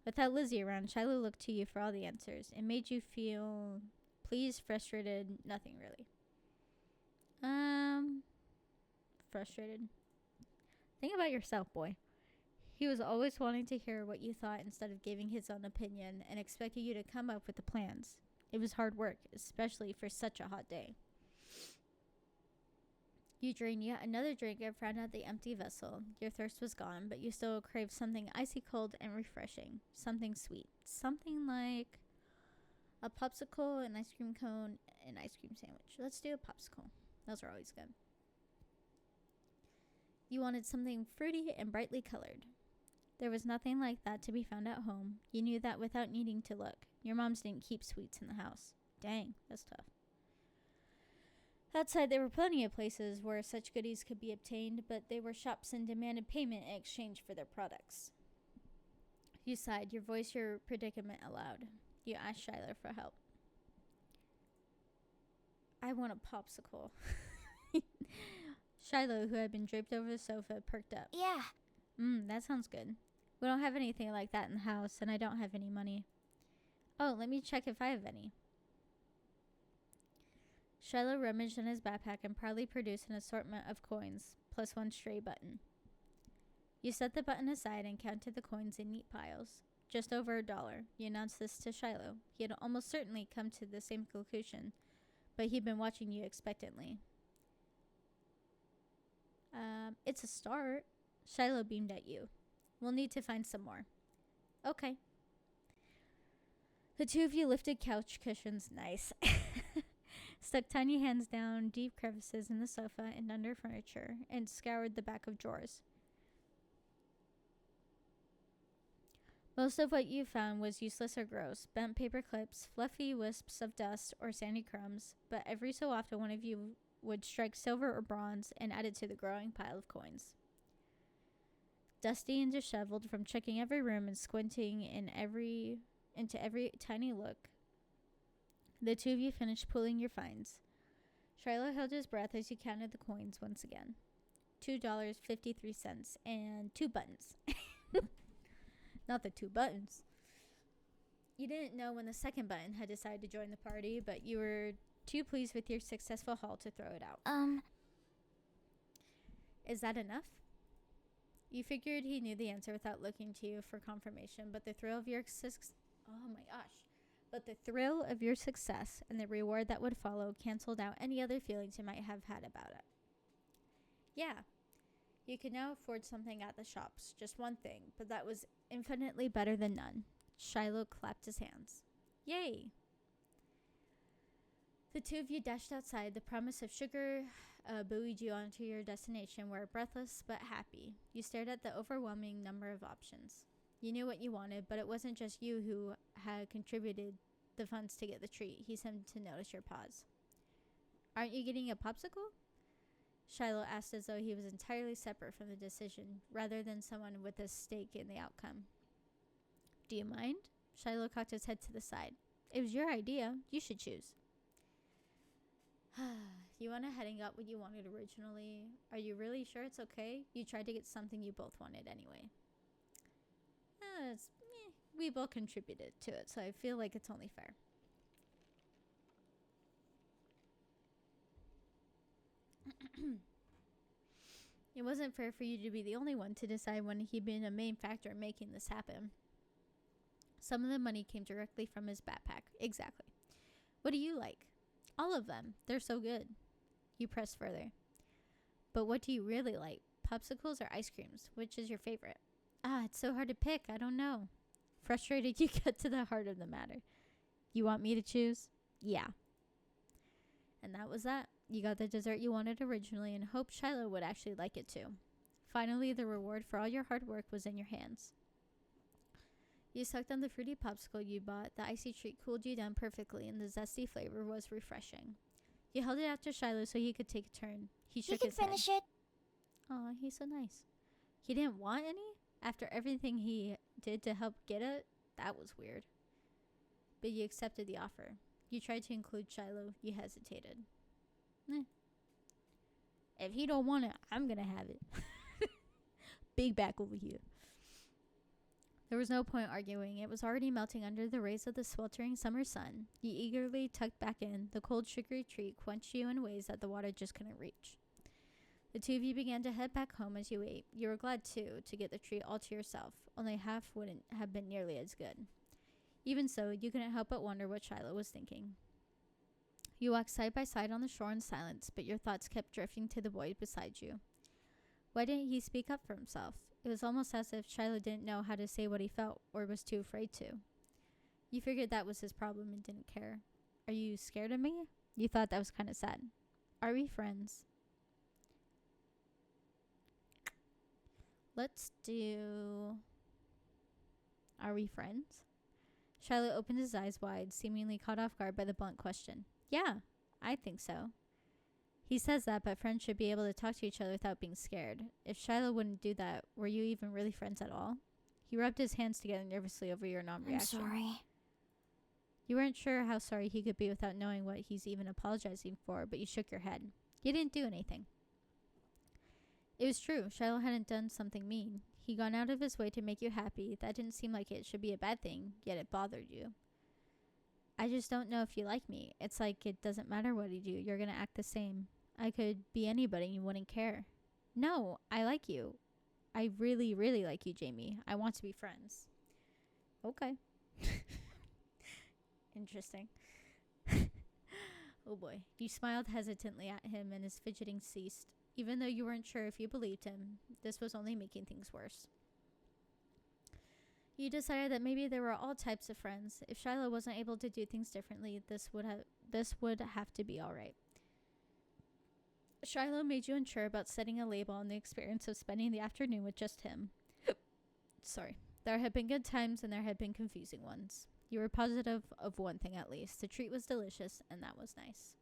Without Lizzie around, Shiloh looked to you for all the answers. It made you feel pleased, frustrated, nothing really. Frustrated. Think about yourself, boy. He was always wanting to hear what you thought instead of giving his own opinion and expected you to come up with the plans. It was hard work, especially for such a hot day. You drained yet another drink and frowned at the empty vessel. Your thirst was gone, but you still craved something icy cold and refreshing. Something sweet. Something like a popsicle, an ice cream cone, an ice cream sandwich. Let's do a popsicle. Those are always good. You wanted something fruity and brightly colored. There was nothing like that to be found at home. You knew that without needing to look. Your moms didn't keep sweets in the house. Dang, that's tough. Outside, there were plenty of places where such goodies could be obtained, but they were shops and demanded payment in exchange for their products. You sighed, your voice your predicament aloud. You asked Shiloh for help. I want a popsicle. Shiloh, who had been draped over the sofa, perked up. Yeah. That sounds good. We don't have anything like that in the house, and I don't have any money. Oh, let me check if I have any. Shiloh rummaged in his backpack and proudly produced an assortment of coins, plus one stray button. You set the button aside and counted the coins in neat piles. Just over $1. You announced this to Shiloh. He had almost certainly come to the same conclusion, but he'd been watching you expectantly. It's a start. Shiloh beamed at you. We'll need to find some more. Okay. The two of you lifted couch cushions, nice, stuck tiny hands down deep crevices in the sofa and under furniture, and scoured the back of drawers. Most of what you found was useless or gross, bent paper clips, fluffy wisps of dust, or sandy crumbs, but every so often one of you would strike silver or bronze and add it to the growing pile of coins. Dusty and disheveled from checking every room and squinting into every tiny look, the two of you finished pulling your finds. Shiloh held his breath as you counted the coins once again. $2.53 and 2 buttons. Not the 2 buttons. You didn't know when the second button had decided to join the party, but you were too pleased with your successful haul to throw it out. Is that enough? You figured he knew the answer without looking to you for confirmation, but the thrill of your success and the reward that would follow canceled out any other feelings you might have had about it. Yeah, you could now afford something at the shops, just one thing, but that was infinitely better than none. Shiloh clapped his hands. Yay! The two of you dashed outside. The promise of sugar buoyed you onto your destination, where breathless but happy. You stared at the overwhelming number of options. You knew what you wanted, but it wasn't just you who had contributed the funds to get the treat. He seemed to notice your pause. Aren't you getting a popsicle? Shiloh asked as though he was entirely separate from the decision, rather than someone with a stake in the outcome. Do you mind? Shiloh cocked his head to the side. It was your idea. You should choose. You went ahead and got what you wanted originally. Are you really sure it's okay? You tried to get something you both wanted anyway. We both contributed to it, so I feel like it's only fair. It wasn't fair for you to be the only one to decide when he'd been a main factor in making this happen. Some of the money came directly from his backpack. Exactly. What do you like? All of them. They're so good. You pressed further. But what do you really like? Popsicles or ice creams? Which is your favorite? It's so hard to pick. I don't know. Frustrated, you get to the heart of the matter. You want me to choose? Yeah. And that was that. You got the dessert you wanted originally and hoped Shiloh would actually like it too. Finally, the reward for all your hard work was in your hands. You sucked on the fruity popsicle you bought, the icy treat cooled you down perfectly, and the zesty flavor was refreshing. You held it out to Shiloh so he could take a turn. He You shook can his head. finish it. Aw, he's so nice. He didn't want any? After everything he did to help get it? That was weird. But you accepted the offer. You tried to include Shiloh. You hesitated. If he don't want it, I'm gonna have it. Big back over here. There was no point arguing. It was already melting under the rays of the sweltering summer sun. You eagerly tucked back in. The cold, sugary treat quenched you in ways that the water just couldn't reach. The two of you began to head back home as you ate. You were glad, too, to get the treat all to yourself. Only half wouldn't have been nearly as good. Even so, you couldn't help but wonder what Shiloh was thinking. You walked side by side on the shore in silence, but your thoughts kept drifting to the boy beside you. Why didn't he speak up for himself? It was almost as if Shiloh didn't know how to say what he felt, or was too afraid to. You figured that was his problem and didn't care. Are you scared of me? You thought that was kind of sad. Are we friends? Let's do... Are we friends? Shiloh opened his eyes wide, seemingly caught off guard by the blunt question. Yeah, I think so. He says that, but friends should be able to talk to each other without being scared. If Shiloh wouldn't do that, were you even really friends at all? He rubbed his hands together nervously over your non-reaction. I'm sorry. You weren't sure how sorry he could be without knowing what he's even apologizing for, but you shook your head. You didn't do anything. It was true. Shiloh hadn't done something mean. He'd gone out of his way to make you happy. That didn't seem like it should be a bad thing, yet it bothered you. I just don't know if you like me. It's like it doesn't matter what I do. You're going to act the same. I could be anybody and you wouldn't care. No, I like you. I really, really like you, Jamie. I want to be friends. Okay. Interesting. Oh boy. You smiled hesitantly at him and his fidgeting ceased. Even though you weren't sure if you believed him, this was only making things worse. You decided that maybe there were all types of friends. If Shiloh wasn't able to do things differently, this would have to be all right. Shiloh made you unsure about setting a label on the experience of spending the afternoon with just him. Sorry. There had been good times and there had been confusing ones. You were positive of one thing at least. The treat was delicious, and that was nice.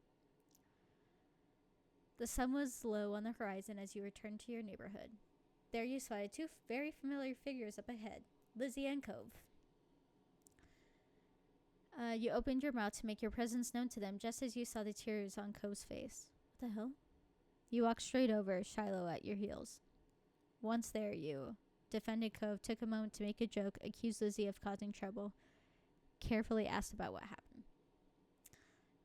The sun was low on the horizon as you returned to your neighborhood. There you spotted two very familiar figures up ahead, Lizzie and Cove. You opened your mouth to make your presence known to them just as you saw the tears on Cove's face. What the hell? You walked straight over, Shiloh at your heels. Once there, you defended Cove, took a moment to make a joke, accused Lizzie of causing trouble, carefully asked about what happened.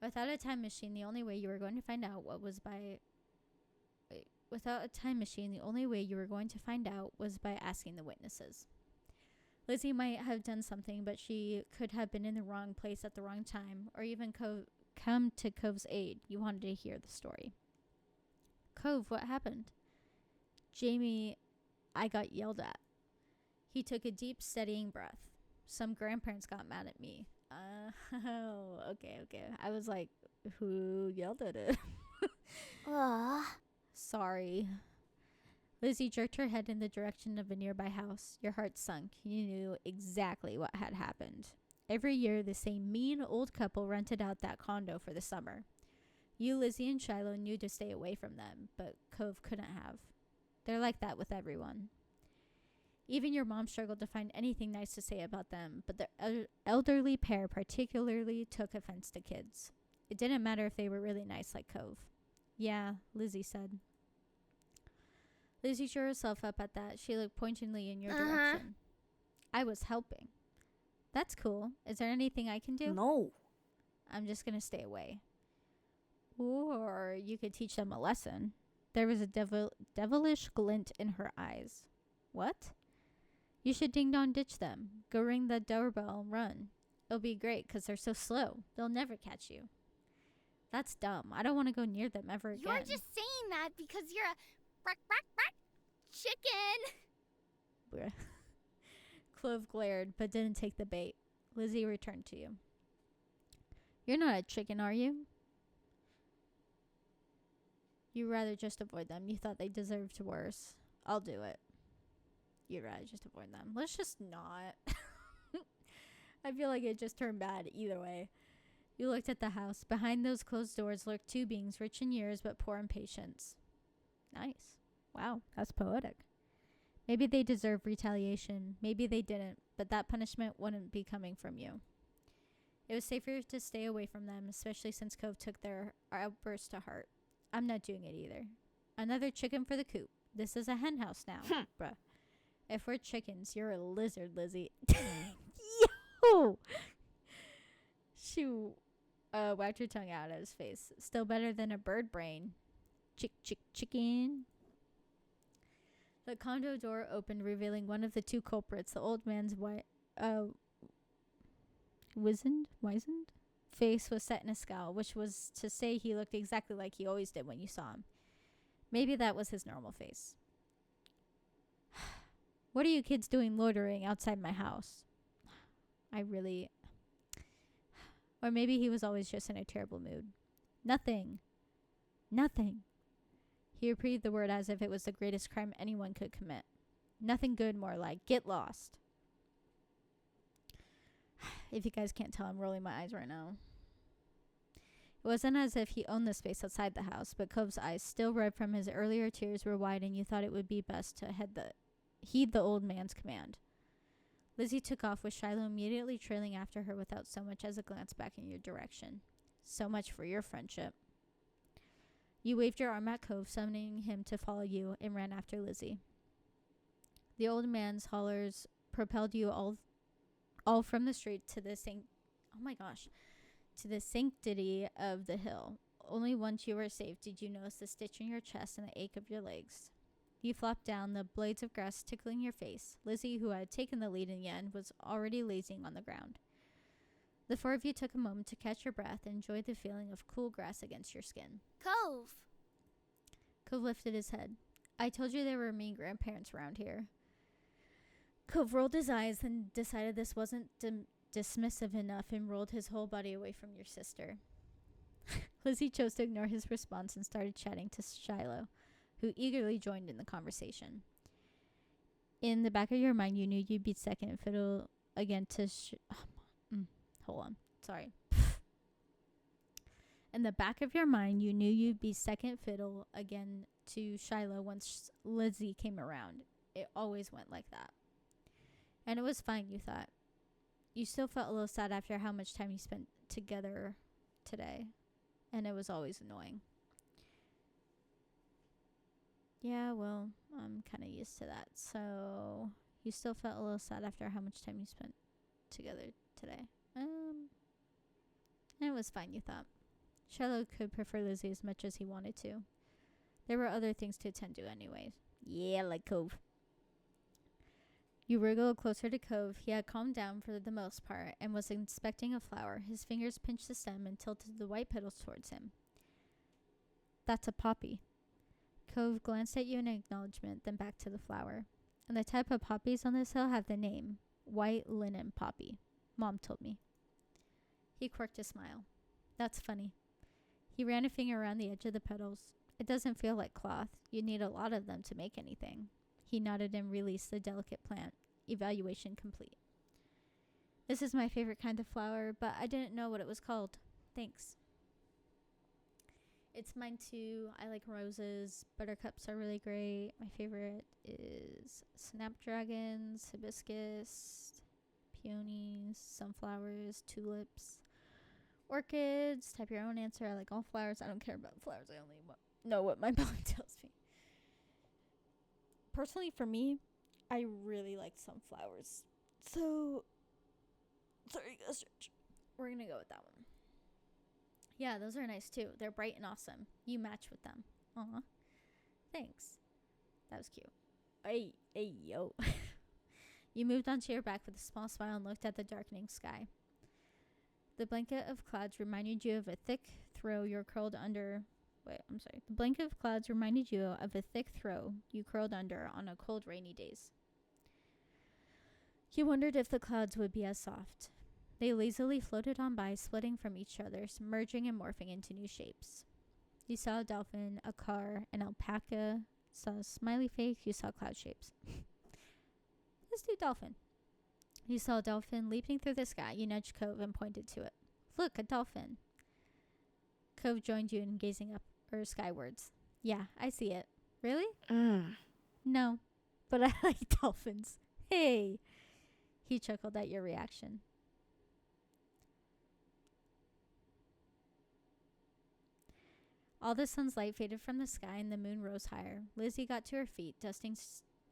Without a time machine, the only way you were going to find out was by asking the witnesses. Lizzie might have done something, but she could have been in the wrong place at the wrong time, or even come to Cove's aid. You wanted to hear the story. Cove, what happened? Jamie, I got yelled at. He took a deep, steadying breath. Some grandparents got mad at me. Oh, okay. I was like, who yelled at it? Sorry. Lizzie jerked her head in the direction of a nearby house. Your heart sunk. You knew exactly what had happened. Every year, the same mean old couple rented out that condo for the summer. You, Lizzie, and Shiloh knew to stay away from them, but Cove couldn't have. They're like that with everyone. Even your mom struggled to find anything nice to say about them, but the elderly pair particularly took offense to kids. It didn't matter if they were really nice like Cove. Yeah, Lizzie said. Lizzie drew herself up at that. She looked pointedly in your direction. I was helping. That's cool. Is there anything I can do? No. I'm just going to stay away. Or you could teach them a lesson. There was a devilish glint in her eyes. What? You should ding-dong ditch them. Go ring the doorbell and run. It'll be great because they're so slow. They'll never catch you. That's dumb. I don't want to go near them ever again. You're just saying that because you're a chicken. Clove glared, but didn't take the bait. Lizzie returned to you. You're not a chicken, are you? You'd rather just avoid them. You thought they deserved worse. I'll do it. You'd rather just avoid them. Let's just not. I feel like it just turned bad either way. You looked at the house. Behind those closed doors lurked two beings, rich in years but poor in patience. Nice. Wow, that's poetic. Maybe they deserve retaliation. Maybe they didn't, but that punishment wouldn't be coming from you. It was safer to stay away from them, especially since Cove took their outburst to heart. I'm not doing it either. Another chicken for the coop. This is a hen house now, bruh. If we're chickens, you're a lizard, Lizzie. Yo! She whacked her tongue out at his face. Still better than a bird brain. Chicken. The condo door opened, revealing one of the two culprits, the old man's wizened face was set in a scowl, which was to say he looked exactly like he always did when you saw him. Maybe that was his normal face. What are you kids doing loitering outside my house? Or maybe he was always just in a terrible mood. Nothing. He repeated the word as if it was the greatest crime anyone could commit. Nothing good, more like, get lost. If you guys can't tell, I'm rolling my eyes right now. It wasn't as if he owned the space outside the house, but Cove's eyes, still red from his earlier tears, were wide, and you thought it would be best to heed the old man's command. Lizzie took off, with Shiloh immediately trailing after her without so much as a glance back in your direction. So much for your friendship. You waved your arm at Cove, summoning him to follow you, and ran after Lizzie. The old man's hollers propelled you all from the street to the sanctity of the hill. Only once you were safe did you notice the stitch in your chest and the ache of your legs. You flopped down, the blades of grass tickling your face. Lizzie, who had taken the lead in the end, was already lazing on the ground. The four of you took a moment to catch your breath and enjoy the feeling of cool grass against your skin. Cove. Cove lifted his head. I told you there were mean grandparents around here. Cove rolled his eyes and decided this wasn't dismissive enough and rolled his whole body away from your sister. Lizzie chose to ignore his response and started chatting to Shiloh, who eagerly joined in the conversation. In the back of your mind, you knew you'd be second fiddle again to hold on. Sorry. In the back of your mind, you knew you'd be second fiddle again to Shiloh once Lizzie came around. It always went like that. And it was fine, you thought. You still felt a little sad after how much time you spent together today. And it was always annoying. Yeah, well, I'm kind of used to that. So, you still felt a little sad after how much time you spent together today. And it was fine, you thought. Shiloh could prefer Lizzie as much as he wanted to. There were other things to attend to anyways. Yeah, like Cove. You wriggled closer to Cove. He had calmed down for the most part and was inspecting a flower. His fingers pinched the stem and tilted the white petals towards him. That's a poppy. Cove glanced at you in acknowledgement, then back to the flower. And the type of poppies on this hill have the name white linen poppy. Mom told me. He quirked a smile. That's funny. He ran a finger around the edge of the petals. It doesn't feel like cloth. You need a lot of them to make anything. He nodded and released the delicate plant. Evaluation complete. This is my favorite kind of flower, but I didn't know what it was called. Thanks. It's mine too. I like roses. Buttercups are really great. My favorite is snapdragons, hibiscus, peonies, sunflowers, tulips, orchids. Type your own answer. I like all flowers. I don't care about flowers. I only know what my mom tells me. Personally, for me, I really like sunflowers. So, sorry, go stretch. We're going to go with that one. Yeah, those are nice too. They're bright and awesome. You match with them. Aw. Thanks. That was cute. Hey, yo. You moved onto your back with a small smile and looked at the darkening sky. The blanket of clouds reminded you of a thick throw you curled under. The blanket of clouds reminded you of a thick throw you curled under on a cold, rainy days. You wondered if the clouds would be as soft. They lazily floated on by, splitting from each other, merging and morphing into new shapes. You saw a dolphin, a car, an alpaca, saw a smiley face, you saw cloud shapes. Let's do dolphin. You saw a dolphin leaping through the sky. You nudged Cove and pointed to it. Look, a dolphin. Cove joined you in gazing up or skywards. Yeah, I see it. Really? No, but I like dolphins. Hey. He chuckled at your reaction. All the sun's light faded from the sky and the moon rose higher. Lizzie got to her feet, dusting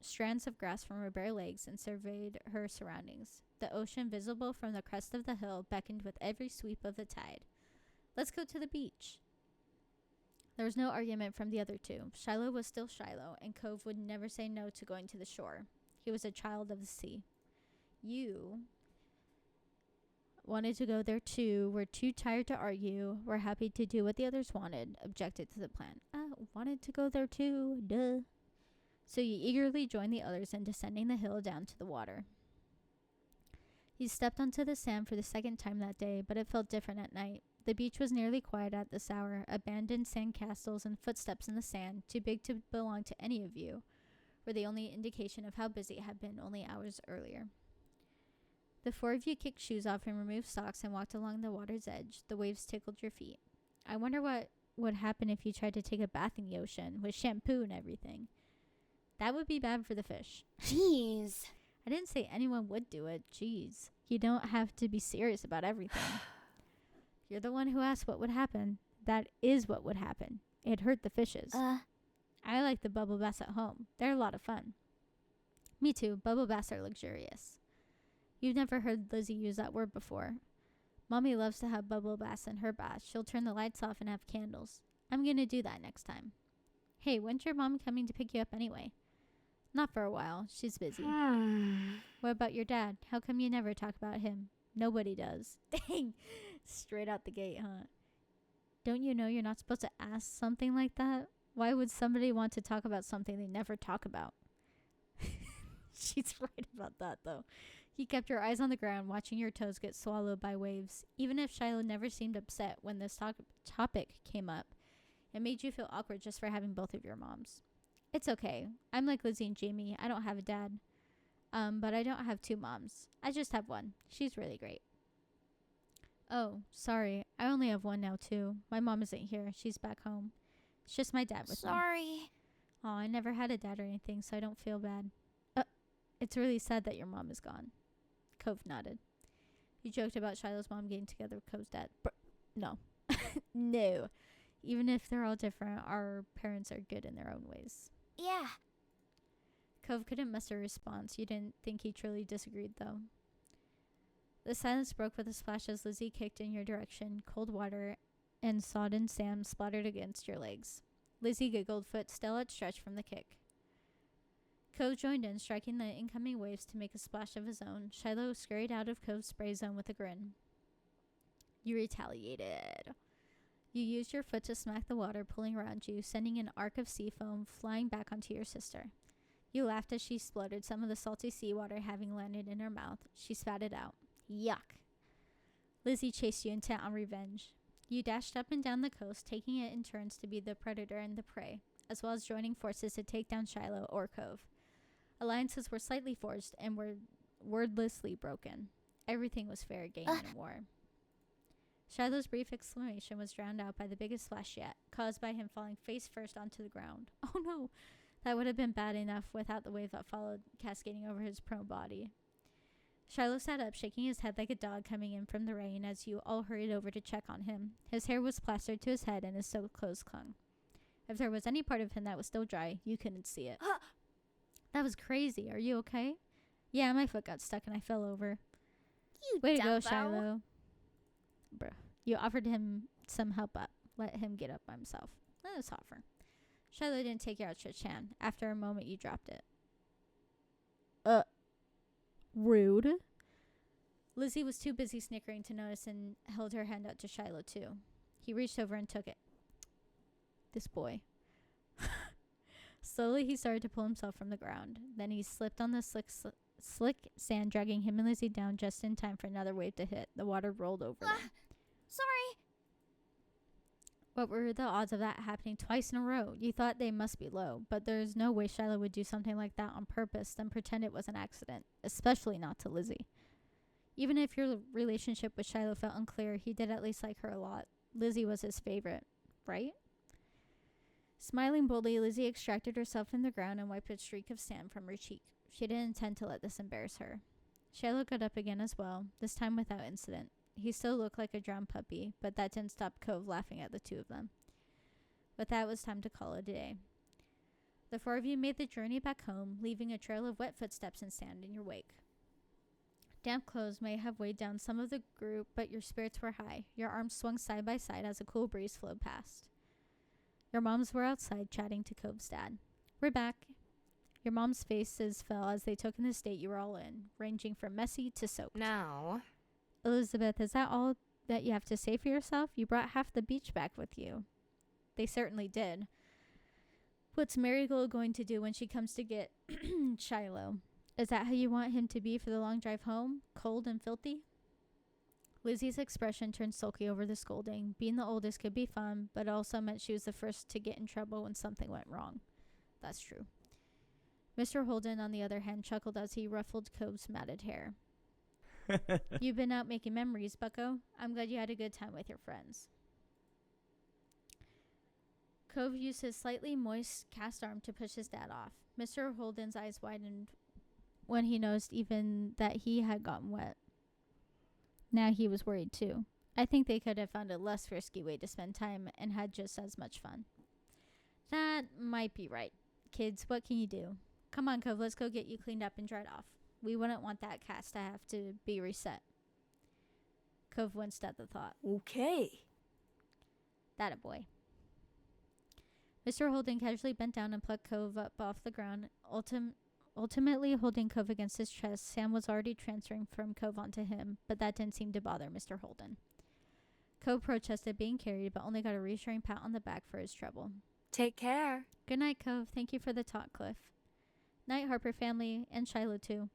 strands of grass from her bare legs, and surveyed her surroundings. The ocean, visible from the crest of the hill, beckoned with every sweep of the tide. Let's go to the beach. There was no argument from the other two. Shiloh was still Shiloh, and Cove would never say no to going to the shore. He was a child of the sea. You wanted to go there too, were too tired to argue, were happy to do what the others wanted, objected to the plan. Wanted to go there too, duh. So you eagerly joined the others in descending the hill down to the water. You stepped onto the sand for the second time that day, but it felt different at night. The beach was nearly quiet at this hour. Abandoned sand castles and footsteps in the sand, too big to belong to any of you, were the only indication of how busy it had been only hours earlier. The four of you kicked shoes off and removed socks and walked along the water's edge. The waves tickled your feet. I wonder what would happen if you tried to take a bath in the ocean, with shampoo and everything. That would be bad for the fish. Jeez. I didn't say anyone would do it. Jeez. You don't have to be serious about everything. You're the one who asked what would happen. That is what would happen. It hurt the fishes. I like the bubble baths at home. They're a lot of fun. Me too. Bubble baths are luxurious. You've never heard Lizzie use that word before. Mommy loves to have bubble baths in her bath. She'll turn the lights off and have candles. I'm gonna do that next time. Hey, when's your mom coming to pick you up anyway? Not for a while. She's busy. What about your dad? How come you never talk about him? Nobody does. Dang. Straight out the gate, huh? Don't you know you're not supposed to ask something like that? Why would somebody want to talk about something they never talk about? She's right about that, though. You kept your eyes on the ground, watching your toes get swallowed by waves. Even if Shiloh never seemed upset when this topic came up, it made you feel awkward just for having both of your moms. It's okay. I'm like Lizzie and Jamie. I don't have a dad. But I don't have two moms. I just have one. She's really great. Oh, sorry. I only have one now, too. My mom isn't here. She's back home. It's just my dad with me. Sorry. Oh, I never had a dad or anything, so I don't feel bad. It's really sad that your mom is gone. Cove nodded. You joked about Shiloh's mom getting together with Cove's dad. No. No. Even if they're all different, our parents are good in their own ways. Yeah. Cove couldn't muster a response. You didn't think he truly disagreed, though. The silence broke with a splash as Lizzie kicked in your direction. Cold water and sodden sand splattered against your legs. Lizzie giggled, foot still outstretched from the kick. Cove joined in, striking the incoming waves to make a splash of his own. Shiloh scurried out of Cove's spray zone with a grin. You retaliated. You used your foot to smack the water, pulling around you, sending an arc of sea foam flying back onto your sister. You laughed as she spluttered, some of the salty seawater having landed in her mouth. She spat it out. Yuck. Lizzie chased you, intent on revenge. You dashed up and down the coast, taking it in turns to be the predator and the prey, as well as joining forces to take down Shiloh or Cove. Alliances were slightly forged and were wordlessly broken. Everything was fair game in a war. Shiloh's brief exclamation was drowned out by the biggest splash yet, caused by him falling face first onto the ground. Oh no! That would have been bad enough without the wave that followed, cascading over his prone body. Shiloh sat up, shaking his head like a dog coming in from the rain as you all hurried over to check on him. His hair was plastered to his head and his soaked clothes clung. If there was any part of him that was still dry, you couldn't see it. That was crazy. Are you okay? Yeah, my foot got stuck and I fell over. You Way to go, dumbo. Shiloh. Bruh. You offered him some help up. Let him get up by himself. Nice offer. Shiloh didn't take your outstretched hand. After a moment, you dropped it. Rude. Lizzie was too busy snickering to notice and held her hand out to Shiloh, too. He reached over and took it. This boy. Slowly, he started to pull himself from the ground. Then he slipped on the slick sand, dragging him and Lizzie down just in time for another wave to hit. The water rolled over them. Sorry. What were the odds of that happening twice in a row? You thought they must be low, but there's no way Shiloh would do something like that on purpose, then pretend it was an accident, especially not to Lizzie. Even if your relationship with Shiloh felt unclear, he did at least like her a lot. Lizzie was his favorite, right? Smiling boldly, Lizzie extracted herself from the ground and wiped a streak of sand from her cheek. She didn't intend to let this embarrass her. Shiloh got up again as well, this time without incident. He still looked like a drowned puppy, but that didn't stop Cove laughing at the two of them. With that, it was time to call it a day. The four of you made the journey back home, leaving a trail of wet footsteps and sand in your wake. Damp clothes may have weighed down some of the group, but your spirits were high. Your arms swung side by side as a cool breeze flowed past. Your moms were outside chatting to Cove's dad. We're back. Your mom's faces fell as they took in the state you were all in, ranging from messy to soaked. Now, Elizabeth, is that all that you have to say for yourself? You brought half the beach back with you. They certainly did. What's Marigold going to do when she comes to get Shiloh? Is that how you want him to be for the long drive home? Cold and filthy? Lizzie's expression turned sulky over the scolding. Being the oldest could be fun, but it also meant she was the first to get in trouble when something went wrong. That's true. Mr. Holden, on the other hand, chuckled as he ruffled Cove's matted hair. You've been out making memories, bucko. I'm glad you had a good time with your friends. Cove used his slightly moist cast arm to push his dad off. Mr. Holden's eyes widened when he noticed even that he had gotten wet. Now he was worried too. I think they could have found a less risky way to spend time and had just as much fun. That might be right. Kids, what can you do? Come on, Cove, let's go get you cleaned up and dried off. We wouldn't want that cast to have to be reset. Cove winced at the thought. okay. That a boy. Mr. Holden casually bent down and plucked Cove up off the ground, ultimately holding Cove against his chest. Sam was already transferring from Cove onto him, but that didn't seem to bother Mr. Holden. Cove protested being carried, but only got a reassuring pat on the back for his trouble. Take care. Good night, Cove. Thank you for the talk, Cliff. Night, Harper family, and Shiloh, too.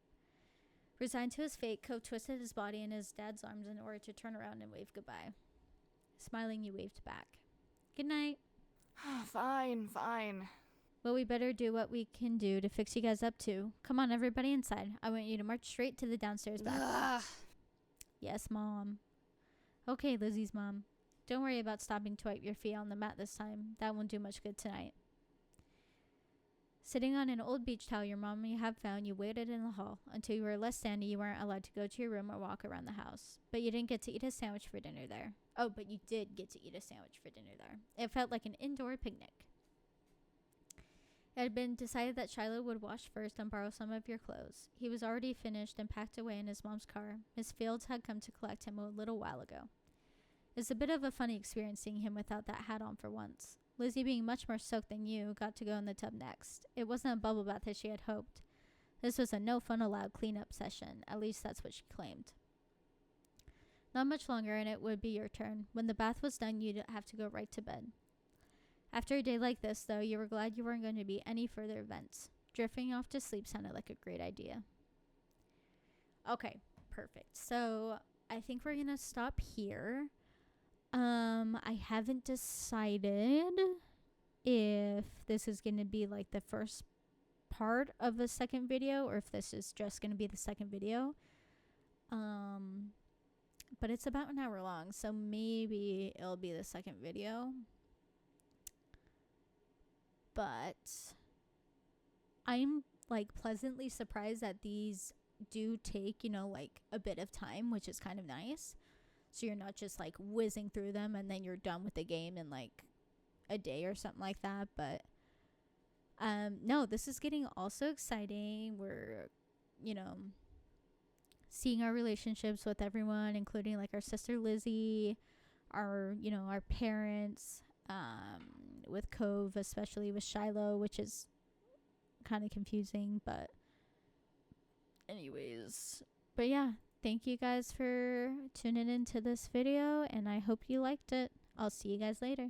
Resigned to his fate, Cove twisted his body in his dad's arms in order to turn around and wave goodbye. Smiling, you waved back. Good night. Fine, fine. Well, we better do what we can do to fix you guys up, too. Come on, everybody inside. I want you to march straight to the downstairs bathroom. Ugh. Yes, Mom. Okay, Lizzie's mom. Don't worry about stopping to wipe your feet on the mat this time. That won't do much good tonight. Sitting on an old beach towel your mommy had found, you waited in the hall. Until you were less sandy, you weren't allowed to go to your room or walk around the house. But you didn't get to eat a sandwich for dinner there. Oh, but you did get to eat a sandwich for dinner there. It felt like an indoor picnic. It had been decided that Shiloh would wash first and borrow some of your clothes. He was already finished and packed away in his mom's car. Miss Fields had come to collect him a little while ago. It's a bit of a funny experience seeing him without that hat on for once. Lizzie, being much more soaked than you, got to go in the tub next. It wasn't a bubble bath as she had hoped. This was a no fun allowed cleanup session. At least that's what she claimed. Not much longer and it would be your turn. When the bath was done, you'd have to go right to bed. After a day like this, though, you were glad you weren't going to be any further events. Drifting off to sleep sounded like a great idea. Okay, perfect. So I think we're going to stop here. I haven't decided if this is going to be like the first part of the second video or if this is just going to be the second video. But it's about an hour long, so maybe it'll be the second video. But I'm like pleasantly surprised that these do take, like a bit of time, which is kind of nice. So you're not just like whizzing through them and then you're done with the game in like a day or something like that. But no, this is getting also exciting. We're, seeing our relationships with everyone, including like our sister Lizzie, our parents, with Cove, especially with Shiloh, which is kind of confusing, but anyways. But yeah, thank you guys for tuning into this video, and I hope you liked it. I'll see you guys later.